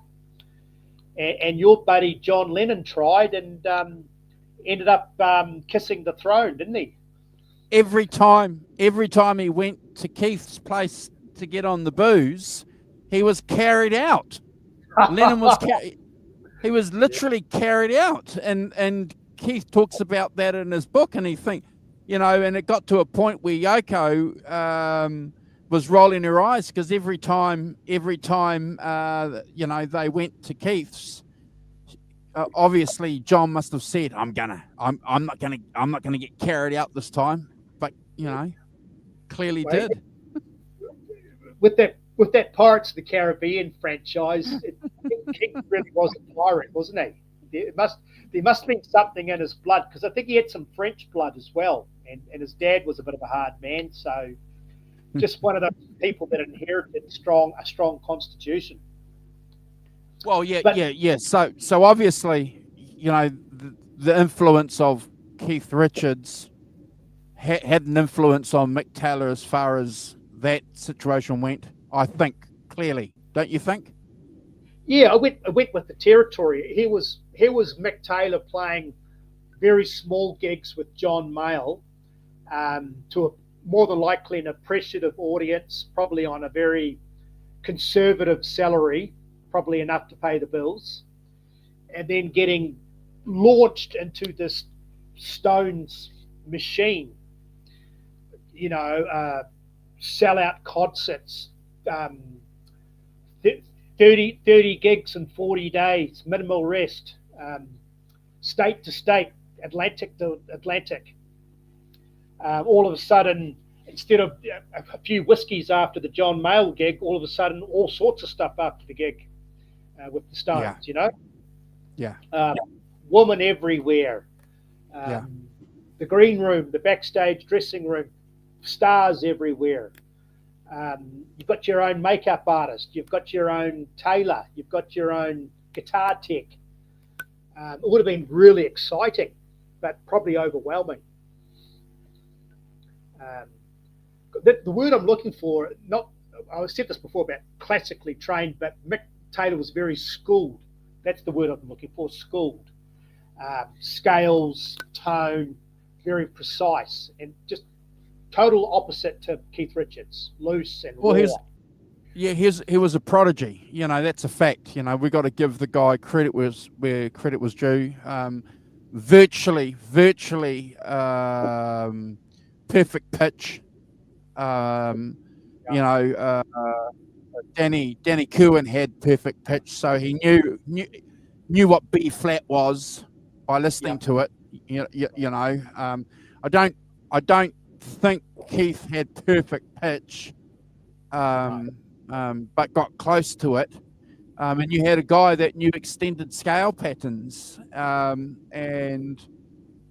[SPEAKER 2] And your buddy John Lennon tried and ended up kissing the throne, didn't he?
[SPEAKER 1] Every time he went to Keith's place to get on the booze, he was carried out. Lennon was he was literally carried out, and Keith talks about that in his book, and and it got to a point where Yoko was rolling her eyes, because every time they went to Keith's, obviously John must have said, I'm not gonna get carried out this time, but clearly did.
[SPEAKER 2] With that Pirates of the Caribbean franchise, Keith really was a pirate, wasn't he? There must have been something in his blood, because I think he had some French blood as well, and his dad was a bit of a hard man, so just one of those people that inherited a strong constitution.
[SPEAKER 1] Well, yeah. So obviously, the influence of Keith Richards had an influence on Mick Taylor as far as that situation went. I think clearly, don't you think?
[SPEAKER 2] Yeah, I went with the territory. Here was Mick Taylor playing very small gigs with John Mayall, to a more than likely an appreciative audience, probably on a very conservative salary, probably enough to pay the bills, and then getting launched into this Stones machine, sellout concerts, 30 gigs in 40 days, minimal rest, state to state, Atlantic to Atlantic. All of a sudden, instead of a few whiskies after the John Mayall gig, all of a sudden, all sorts of stuff after the gig with the Stones,
[SPEAKER 1] Yeah.
[SPEAKER 2] Woman everywhere. The green room, the backstage dressing room, stars everywhere. You've got your own makeup artist. You've got your own tailor. You've got your own guitar tech. It would have been really exciting, but probably overwhelming. The word I'm looking for, I said this before about classically trained, but Mick Taylor was very schooled. That's the word I'm looking for, schooled. Scales, tone, very precise, and just total opposite to Keith Richards, loose and raw.
[SPEAKER 1] He was a prodigy. That's a fact. We got to give the guy credit where credit was due. Virtually perfect pitch. Danny Cohen had perfect pitch, so he knew what B flat was by listening to it. I don't think Keith had perfect pitch, but got close to it. And you had a guy that knew extended scale patterns, and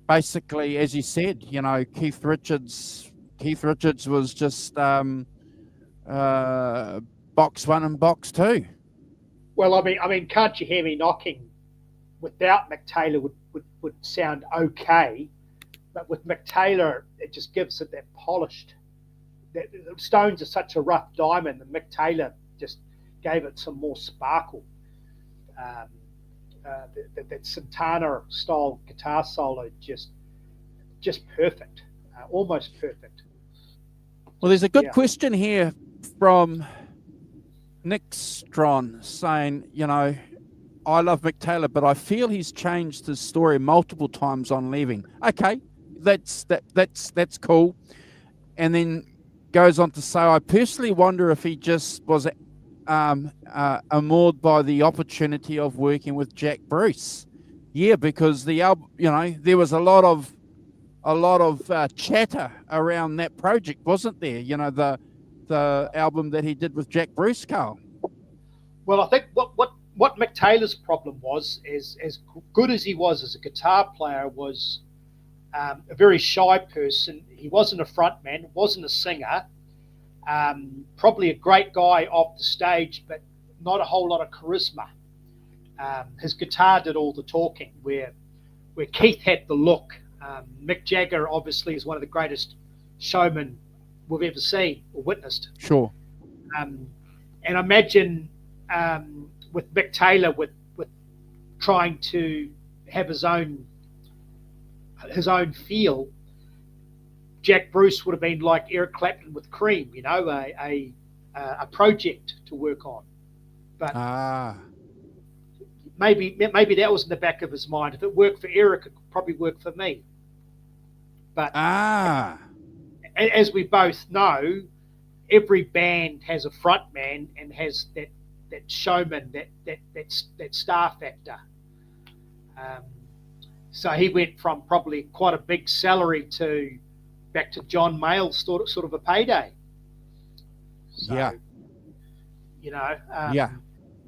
[SPEAKER 1] basically, as you said, Keith Richards was just box one and box two.
[SPEAKER 2] Well, I mean, Can't You Hear Me Knocking without Mick Taylor would sound okay, but with Mick Taylor, it just gives it that polished. The Stones are such a rough diamond, and Mick Taylor just gave it some more sparkle. That Santana style guitar solo just perfect, almost perfect.
[SPEAKER 1] Well, there's a good question here from Nick Strawn saying, I love Mick Taylor, but I feel he's changed his story multiple times on leaving. Okay, that's cool. And then goes on to say, I personally wonder if he just was enamored by the opportunity of working with Jack Bruce. Yeah, because the album, there was a lot of chatter around that project, wasn't there? The album that he did with Jack Bruce, Carl.
[SPEAKER 2] Well, I think what Mick Taylor's problem was, as good as he was as a guitar player, was a very shy person. He wasn't a front man, wasn't a singer. Probably a great guy off the stage, but not a whole lot of charisma. His guitar did all the talking, where Keith had the look. Mick Jagger obviously is one of the greatest showmen we've ever seen or witnessed.
[SPEAKER 1] Sure.
[SPEAKER 2] And I imagine with Mick Taylor, with trying to have his own feel, Jack Bruce would have been like Eric Clapton with Cream, you know, a project to work on. But maybe that was in the back of his mind. If it worked for Eric, it could probably work for me. But as we both know, every band has a front man and has that showman, that star factor. So he went from probably quite a big salary to back to John Mayall's sort of a payday. So, you know,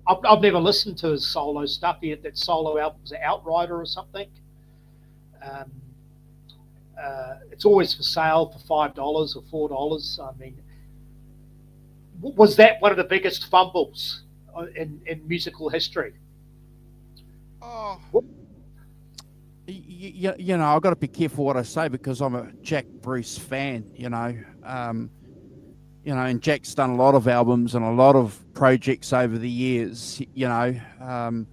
[SPEAKER 2] I've never listened to his solo stuff. He had that solo album, was it Outrider or something? It's always for sale for $5 or $4. I mean, was that one of the biggest fumbles in musical history?
[SPEAKER 1] Oh, you know, I've got to be careful what I say because I'm a Jack Bruce fan. You know, and Jack's done a lot of albums and a lot of projects over the years. You know,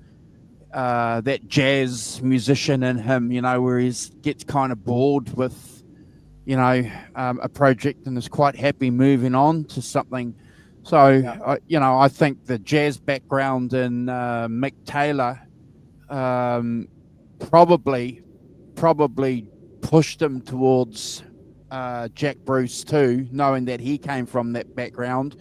[SPEAKER 1] that jazz musician in him. You know, where he gets kind of bored with, you know, a project and is quite happy moving on to something. So, you know, I think the jazz background in Mick Taylor probably pushed him towards Jack Bruce too, knowing that he came from that background.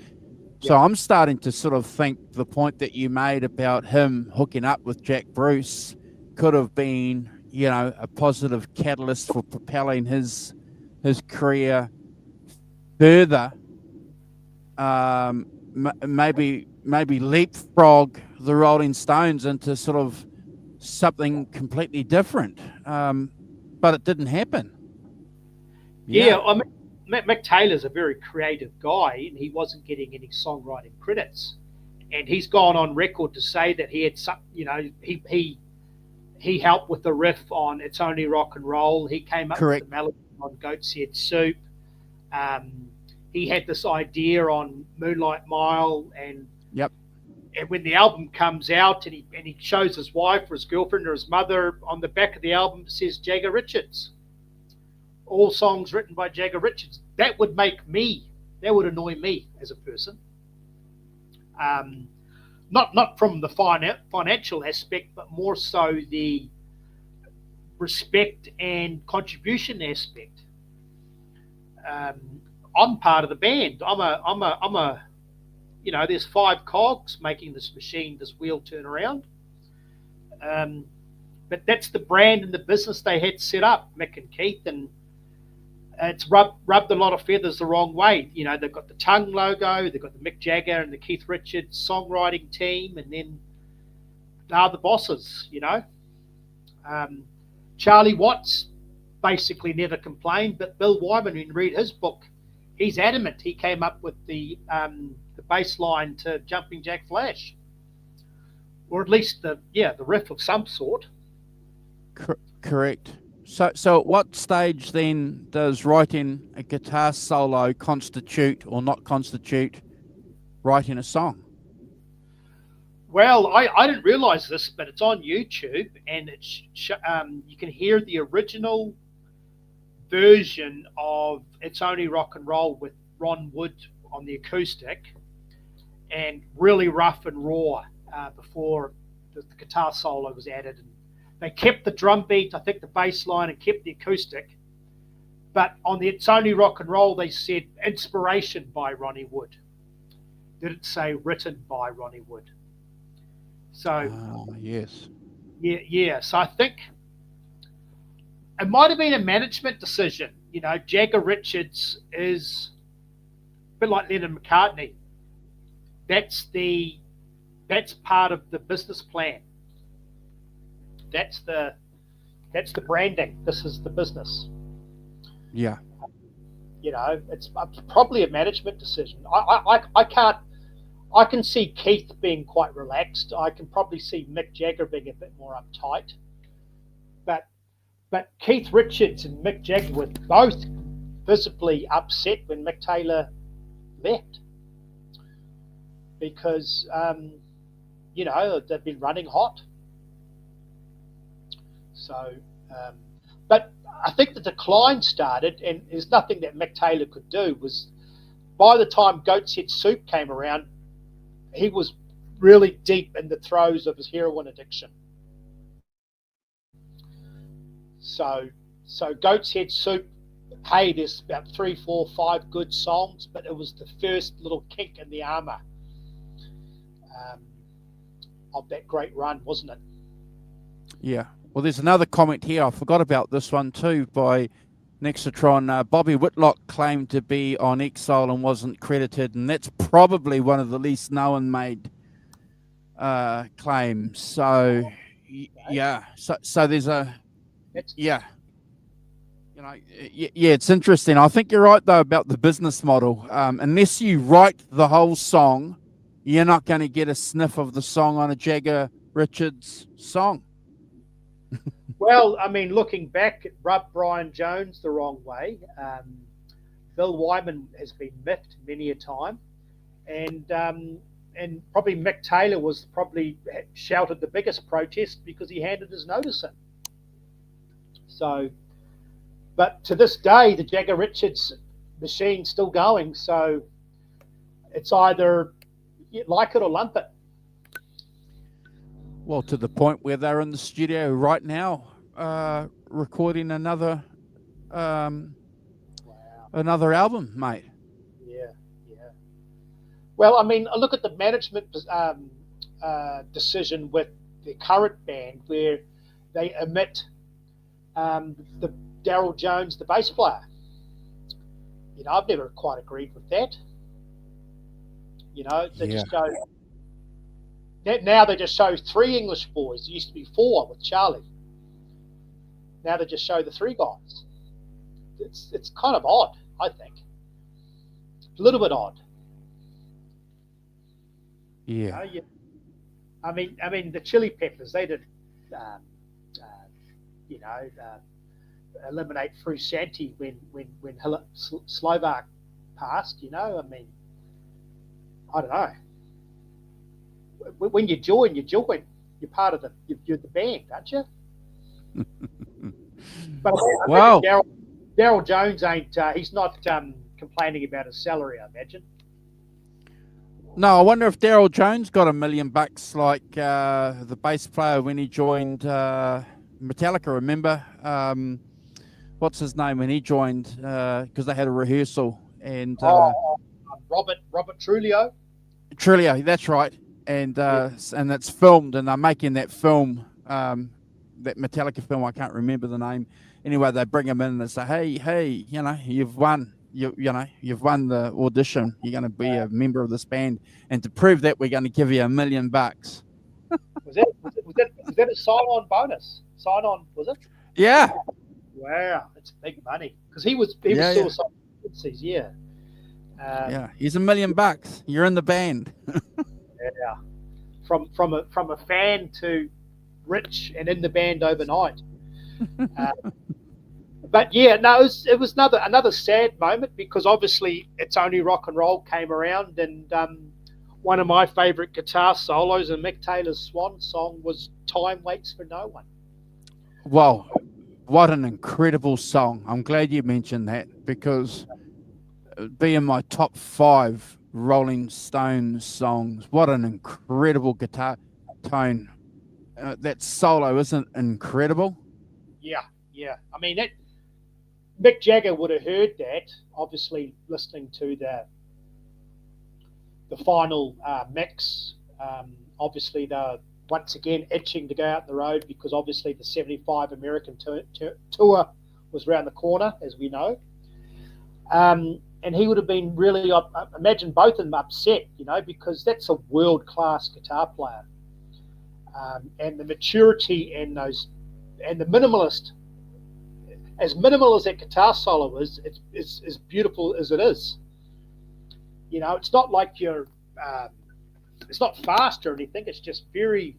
[SPEAKER 1] So I'm starting to sort of think the point that you made about him hooking up with Jack Bruce could have been, you know, a positive catalyst for propelling his career further. Maybe leapfrog the Rolling Stones into sort of something completely different, but it didn't happen.
[SPEAKER 2] Yeah, I mean, Mick Taylor's a very creative guy, and he wasn't getting any songwriting credits. And he's gone on record to say that he had some, you know, he helped with the riff on "It's Only Rock and Roll." He came up with the melody on "Goat's Head Soup." He had this idea on "Moonlight Mile," and when the album comes out, and he shows his wife or his girlfriend or his mother, on the back of the album it says Jagger Richards. All songs written by Jagger Richards. That would annoy me as a person. Not from the financial aspect, but more so the respect and contribution aspect. I'm part of the band. I'm a you know, there's 5 cogs making this machine, this wheel turn around. But that's the brand and the business they had set up, Mick and Keith, and it's rubbed a lot of feathers the wrong way. You know, they've got the tongue logo, they've got the Mick Jagger and the Keith Richards songwriting team, and then they're the bosses, you know. Charlie Watts basically never complained, but Bill Wyman, when you read his book, he's adamant he came up with the bass line to Jumping Jack Flash, or at least the riff of some sort.
[SPEAKER 1] Correct. So at what stage then does writing a guitar solo constitute or not constitute writing a song?
[SPEAKER 2] Well, I didn't realize this, but it's on YouTube, and you can hear the original version of "It's Only Rock and Roll" with Ron Wood on the acoustic, and really rough and raw before the guitar solo was added. And they kept the drum beat, I think the bass line, and kept the acoustic. But on the "It's Only Rock and Roll," they said inspiration by Ronnie Wood. Didn't say written by Ronnie Wood. So,
[SPEAKER 1] yes.
[SPEAKER 2] Yeah. So I think it might have been a management decision. You know, Jagger Richards is a bit like Lennon McCartney. That's part of the business plan. That's the That's the branding. This is the business.
[SPEAKER 1] Yeah.
[SPEAKER 2] It's probably a management decision. I can't. I can see Keith being quite relaxed. I can probably see Mick Jagger being a bit more uptight. But Keith Richards and Mick Jagger were both visibly upset when Mick Taylor left, because they've been running hot. So, but I think the decline started, and there's nothing that Mick Taylor could do. Was by the time Goat's Head Soup came around, he was really deep in the throes of his heroin addiction. So Goat's Head Soup, hey, there's about 3, 4, 5 good songs, but it was the first little kink in the armour of that great run, wasn't it?
[SPEAKER 1] Yeah. Well, there's another comment here. I forgot about this one too by Nexatron. Bobby Whitlock claimed to be on Exile and wasn't credited, and that's probably one of the least known made claims. So, yeah. So there's a, yeah. Yeah, it's interesting. I think you're right though about the business model. Unless you write the whole song, you're not going to get a sniff of the song on a Jagger Richards song.
[SPEAKER 2] Well, I mean, looking back, it rubbed Brian Jones the wrong way. Bill Wyman has been miffed many a time, and probably Mick Taylor was probably shouted the biggest protest because he handed his notice in. So, but to this day, the Jagger Richards machine's still going. So it's either you like it or lump it.
[SPEAKER 1] Well, to the point where they're in the studio right now, recording another album, mate.
[SPEAKER 2] Yeah. Well, I mean, look at the management decision with the current band, where they omit the Daryl Jones, the bass player. I've never quite agreed with that. They just go. Now they just show 3 English boys. It used to be 4 with Charlie. Now they just show the 3 guys. It's kind of odd, I think. A little bit odd.
[SPEAKER 1] Yeah.
[SPEAKER 2] I mean, the Chili Peppers, they did, eliminate Frusciante when Slovak passed. I mean, I don't know. When you join. You're part of you're the band, aren't you? But
[SPEAKER 1] wow.
[SPEAKER 2] Daryl Jones ain't. He's not complaining about his salary, I imagine.
[SPEAKER 1] No, I wonder if Daryl Jones got $1 million like the bass player when he joined Metallica. Remember, what's his name when he joined? Because they had a rehearsal and
[SPEAKER 2] Robert Trujillo.
[SPEAKER 1] Trujillo, that's right. And it's filmed, and they're making that film, that Metallica film. I can't remember the name. Anyway, they bring him in and they say, "Hey, you've won. You've won the audition. You're going to be a member of this band, and to prove that, we're going to give you $1 million."
[SPEAKER 2] Was that a sign-on bonus? Sign-on, was it?
[SPEAKER 1] Yeah.
[SPEAKER 2] Wow, that's big money because he was suicide. Yeah.
[SPEAKER 1] Yeah, he's $1 million. You're in the band.
[SPEAKER 2] Yeah, from a fan to rich and in the band overnight. But yeah, no, it was another sad moment because obviously It's Only Rock and Roll came around, and one of my favourite guitar solos in Mick Taylor's swan song was Time Waits for No One.
[SPEAKER 1] Wow, what an incredible song. I'm glad you mentioned that because being my top 5 Rolling Stones songs, what an incredible guitar tone. That solo isn't incredible?
[SPEAKER 2] Yeah. I mean, Mick Jagger would have heard that, obviously listening to the final mix. Obviously, they're once again itching to go out the road because obviously the 75 American tour was around the corner, as we know. And he would have been really, imagine both of them upset, because that's a world-class guitar player. And the maturity and those and the minimalist, as minimal as that guitar solo is, it's as beautiful as it is. You know, it's not like it's not fast or anything. It's just very,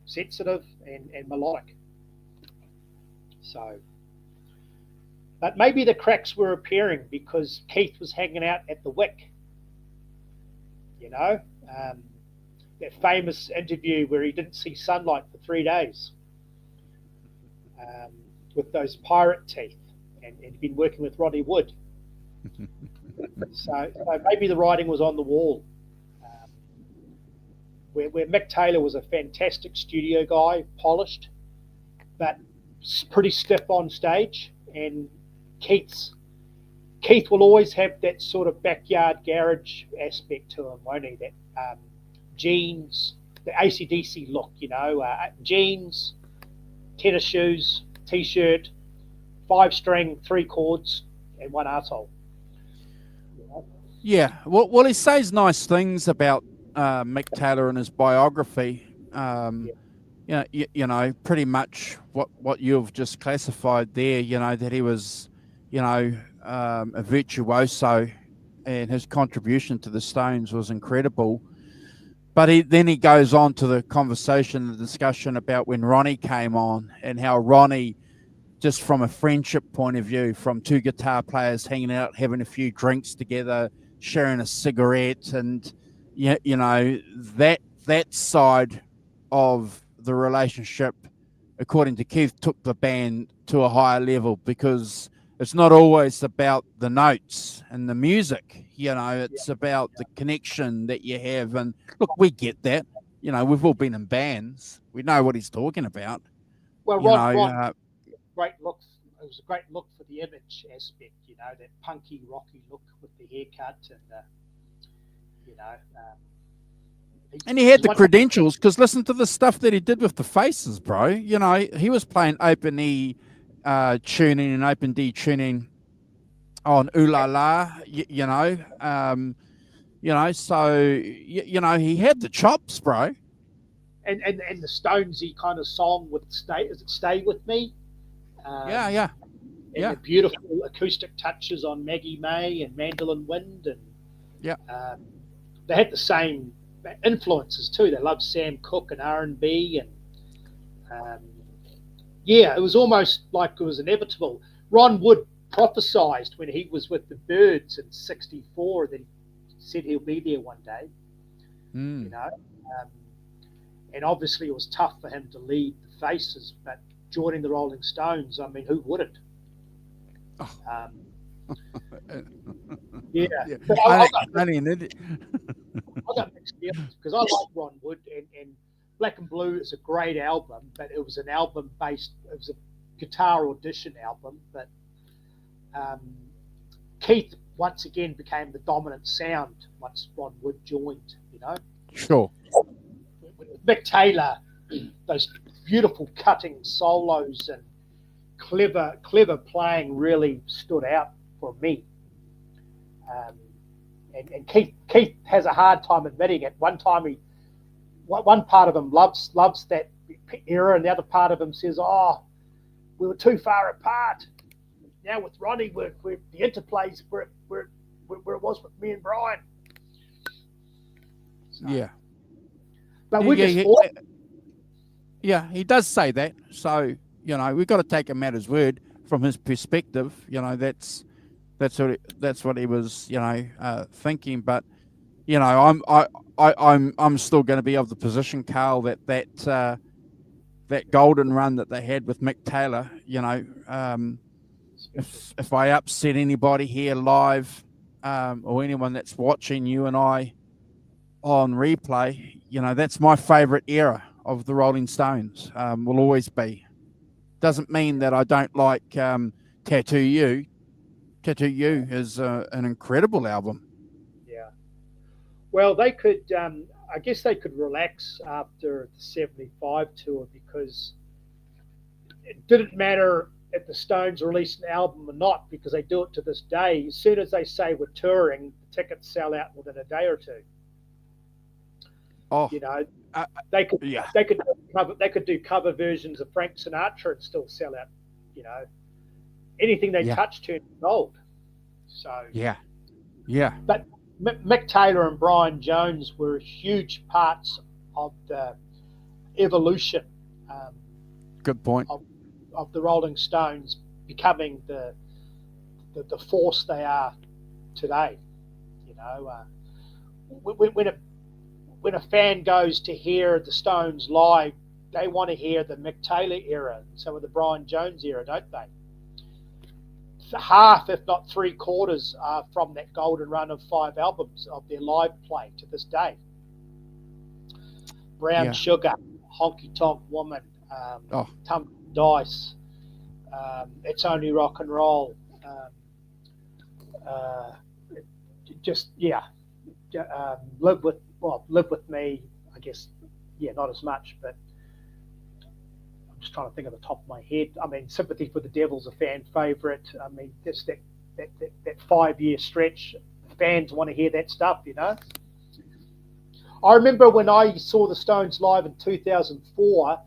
[SPEAKER 2] sensitive and melodic. So, but maybe the cracks were appearing because Keith was hanging out at the Wick. You know, that famous interview where he didn't see sunlight for 3 days with those pirate teeth, and he'd been working with Roddy Wood. So maybe the writing was on the wall. Where Mick Taylor was a fantastic studio guy, polished, but pretty stiff on stage, and Keith will always have that sort of backyard garage aspect to him, won't he? That jeans, the AC/DC look, you know, jeans, tennis shoes, t-shirt, 5-string, 3 chords, and 1 arsehole.
[SPEAKER 1] Yeah, well, he says nice things about Mick Taylor in his biography. You know, pretty much what you've just classified there. You know, that he was, you know, a virtuoso, and his contribution to the Stones was incredible. But then he goes on to the conversation, the discussion about when Ronnie came on, and how Ronnie, just from a friendship point of view, from 2 guitar players hanging out, having a few drinks together, sharing a cigarette, and you know, that side of the relationship, according to Keith, took the band to a higher level, because it's not always about the notes and the music. You know, it's about the connection that you have. And look, we get that. You know, we've all been in bands. We know what he's talking about.
[SPEAKER 2] Well, Ron, great look. It was a great look for the image aspect. You know, that punky, rocky look with the haircut, and you know.
[SPEAKER 1] And he had the credentials, because listen to the stuff that he did with the Faces, bro. You know, he was playing open E tuning and open D tuning on Ooh La La, you know, so, you know, he had the chops, bro.
[SPEAKER 2] And the Stonesy kind of song with Stay With Me?
[SPEAKER 1] And
[SPEAKER 2] the beautiful acoustic touches on Maggie May and Mandolin Wind. And they had the same influences too. They loved Sam Cooke and R&B, and it was almost like it was inevitable. Ron Wood prophesied when he was with the Byrds in '64 that he said he'll be there one day. You know, and obviously it was tough for him to leave the Faces, but joining the Rolling Stones, I mean, who wouldn't? But I got mixed feelings, because I like Ron Wood, and Black and Blue is a great album, but it was an album based, it was a guitar audition album, but Keith once again became the dominant sound once Ron Wood joined, you know?
[SPEAKER 1] Sure.
[SPEAKER 2] With Mick Taylor, those beautiful cutting solos and clever playing really stood out for me. And Keith has a hard time admitting it. One part of him loves that era, and the other part of him says, "Oh, we were too far apart." Now with Ronnie, we're the interplays where it was with me and Brian. So, but we
[SPEAKER 1] he does say that. So, you know, we've got to take him at his word from his perspective. You know, that's what he was, you know, thinking. But, you know, I'm still going to be of the position, Carl, that golden run that they had with Mick Taylor, you know, if I upset anybody here live, or anyone that's watching you and I on replay, you know, that's my favorite era of the Rolling Stones. Will always be. Doesn't mean that I don't like Tattoo You. Tattoo You is an incredible album.
[SPEAKER 2] Yeah. Well, they could, I guess they could relax after the 75 tour, because it didn't matter if the Stones released an album or not, because they do it to this day. As soon as they say we're touring, the tickets sell out within a day or two.
[SPEAKER 1] Oh,
[SPEAKER 2] you know, they could do cover versions of Frank Sinatra and still sell out. You know, anything they touch turned gold. So
[SPEAKER 1] yeah.
[SPEAKER 2] but Mick Taylor and Brian Jones were huge parts of the evolution.
[SPEAKER 1] Good point.
[SPEAKER 2] Of the Rolling Stones becoming the force they are today. You know, when a fan goes to hear the Stones live, they want to hear the Mick Taylor era and some of the Brian Jones era, don't they? Half, if not 3/4, are from that golden run of 5 albums of their live play to this day. Brown Sugar, Honky Tonk Woman, Tum Dice, It's Only Rock and Roll, Live With Me, I guess, not as much, but I'm just trying to think of the top of my head. I mean, Sympathy for the Devil's a fan favourite. I mean, just that 5-year stretch, fans want to hear that stuff, you know. I remember when I saw the Stones live in 2004,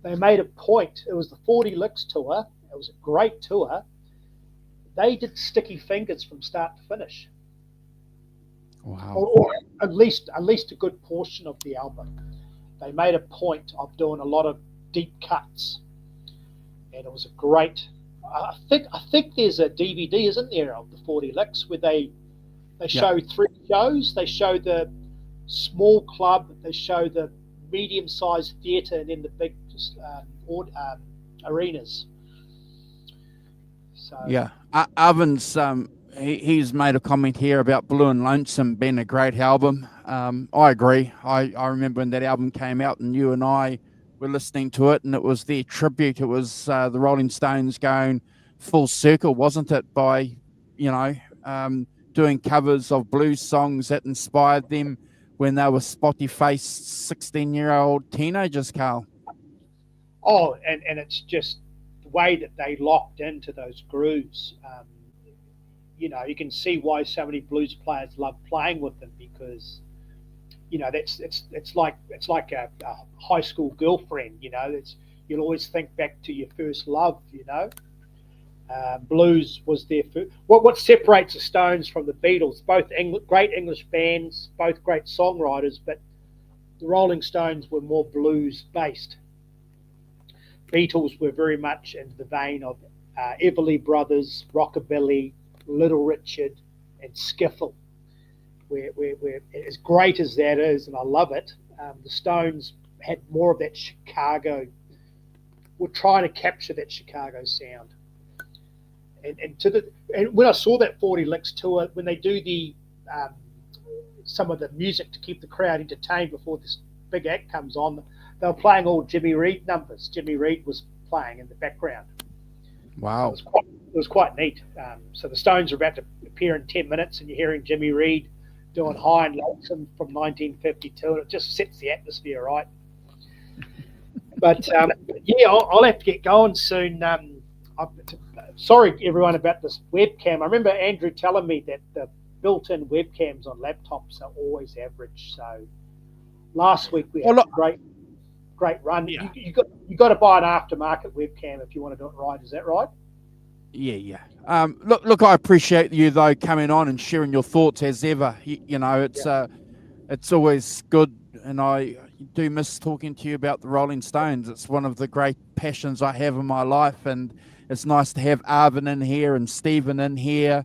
[SPEAKER 2] they made a point. It was the 40 Licks tour. It was a great tour. They did Sticky Fingers from start to finish.
[SPEAKER 1] Wow.
[SPEAKER 2] Or at least a good portion of the album. They made a point of doing a lot of deep cuts, and it was a great. I think there's a DVD, isn't there, of the 40 Licks where they show 3 shows. They show the small club, they show the medium-sized theatre, and then the big arenas. So
[SPEAKER 1] Oven's he's made a comment here about Blue and Lonesome being a great album. I agree. I remember when that album came out and you and I were listening to it, and it was their tribute. It was the Rolling Stones going full circle, wasn't it, by doing covers of blues songs that inspired them when they were spotty-faced 16-year-old teenagers, Carl.
[SPEAKER 2] Oh, and it's just the way that they locked into those grooves. You can see why so many blues players love playing with them, because it's like a high school girlfriend. You'll always think back to your first love. Blues was their first. What separates the Stones from the Beatles? Both great English bands, both great songwriters, but the Rolling Stones were more blues based. Beatles were very much in the vein of Everly Brothers, Rockabilly, Little Richard, and Skiffle. Where as great as that is, and I love it, the Stones had more of that Chicago. Were trying to capture that Chicago sound. And when I saw that 40 Licks tour, when they do the some of the music to keep the crowd entertained before this big act comes on, they were playing all Jimmy Reed numbers. Jimmy Reed was playing in the background.
[SPEAKER 1] Wow.
[SPEAKER 2] So it was quite neat. So the Stones are about to appear in 10 minutes, and you're hearing Jimmy Reed doing High and Lonesome from 1952, and it just sets the atmosphere right. But I'll have to get going soon. Sorry, everyone, about this webcam. I remember Andrew telling me that the built-in webcams on laptops are always average. So last week we had a great run.
[SPEAKER 1] Yeah.
[SPEAKER 2] You got to buy an aftermarket webcam if you want to do it right. Is that right?
[SPEAKER 1] Yeah. Look, I appreciate you though coming on and sharing your thoughts as ever. It's always good, and I do miss talking to you about the Rolling Stones. It's one of the great passions I have in my life, and it's nice to have Arvin in here and Stephen in here,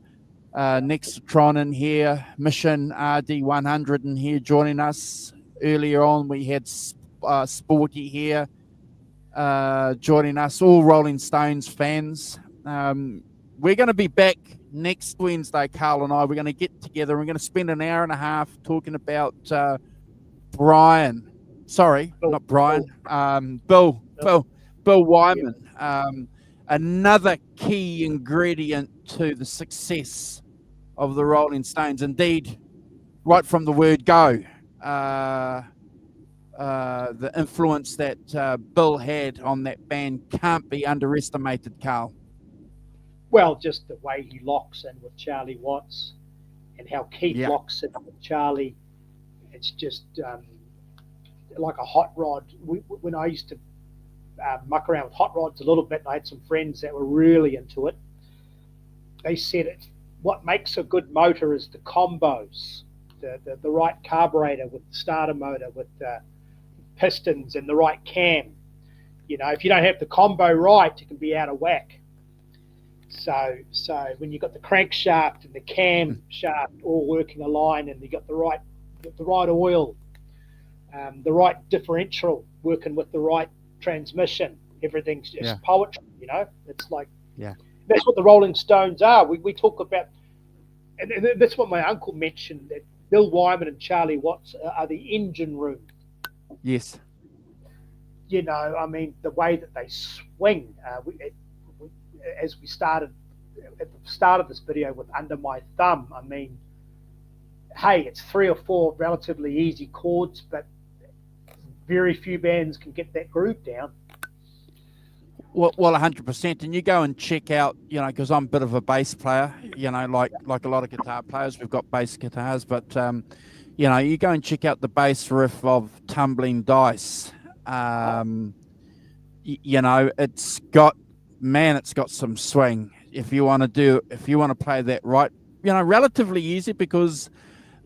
[SPEAKER 1] Nextron in here, Mission RD100 in here joining us. Earlier on, we had Sporty here joining us, all Rolling Stones fans. We're going to be back next Wednesday, Carl and I. We're going to get together. We're going to spend an hour and a half talking about Brian. Sorry, not Brian. Bill Wyman. Another key ingredient to the success of the Rolling Stones. Indeed, right from the word go, the influence that Bill had on that band can't be underestimated, Carl.
[SPEAKER 2] Well, just the way he locks in with Charlie Watts, and how Keith locks in with Charlie. It's just like a hot rod. When I used to muck around with hot rods a little bit, and I had some friends that were really into it. They said what makes a good motor is the combos, the right carburetor with the starter motor, with the pistons and the right cam. If you don't have the combo right, it can be out of whack. So when you've got the crankshaft and the cam shaft all working aligned, and you got the right oil, the right differential working with the right transmission, everything's just poetry. It's like that's what the Rolling Stones are. We talk about, and that's what my uncle mentioned, that Bill Wyman and Charlie Watts are the engine room.
[SPEAKER 1] Yes.
[SPEAKER 2] I mean, the way that they swing. As we started at the start of this video with Under My Thumb, I mean, hey, it's 3 or 4 relatively easy chords, but very few bands can get that groove down.
[SPEAKER 1] Well, 100%. And you go and check out, because I'm a bit of a bass player, like a lot of guitar players, we've got bass guitars, but, you go and check out the bass riff of Tumbling Dice. It's got some swing. If you want to play that right, relatively easy, because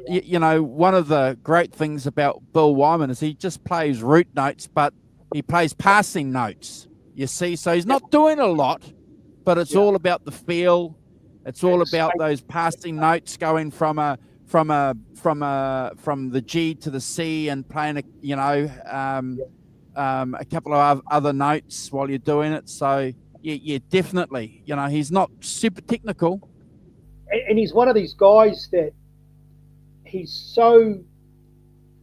[SPEAKER 1] one of the great things about Bill Wyman is he just plays root notes, but he plays passing notes, you see, so he's not doing a lot, but it's all about the feel. It's all about those passing notes, going from the G to the C, and playing a couple of other notes while you're doing it. So yeah, definitely. He's not super technical,
[SPEAKER 2] and he's one of these guys that he's so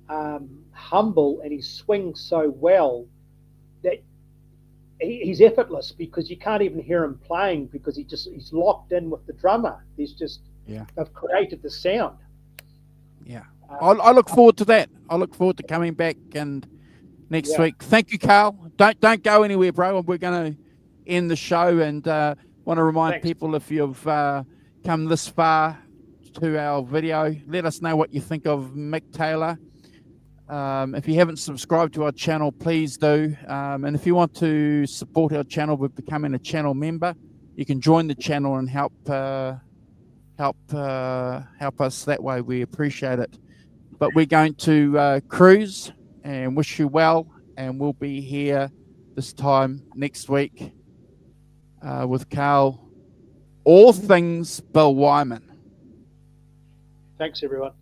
[SPEAKER 2] humble, and he swings so well that he's effortless, because you can't even hear him playing, because he's locked in with the drummer. They've created the sound.
[SPEAKER 1] Yeah, I look forward to that. I look forward to coming back and next week. Thank you, Carl. Don't go anywhere, bro. We're going to end the show, and want to remind people, if you've come this far to our video, let us know what you think of Mick Taylor. If you haven't subscribed to our channel, please do. And if you want to support our channel with becoming a channel member, you can join the channel and help us that way. We appreciate it. But we're going to cruise and wish you well, and we'll be here this time next week with Carl. All things Bill Wyman.
[SPEAKER 2] Thanks, everyone.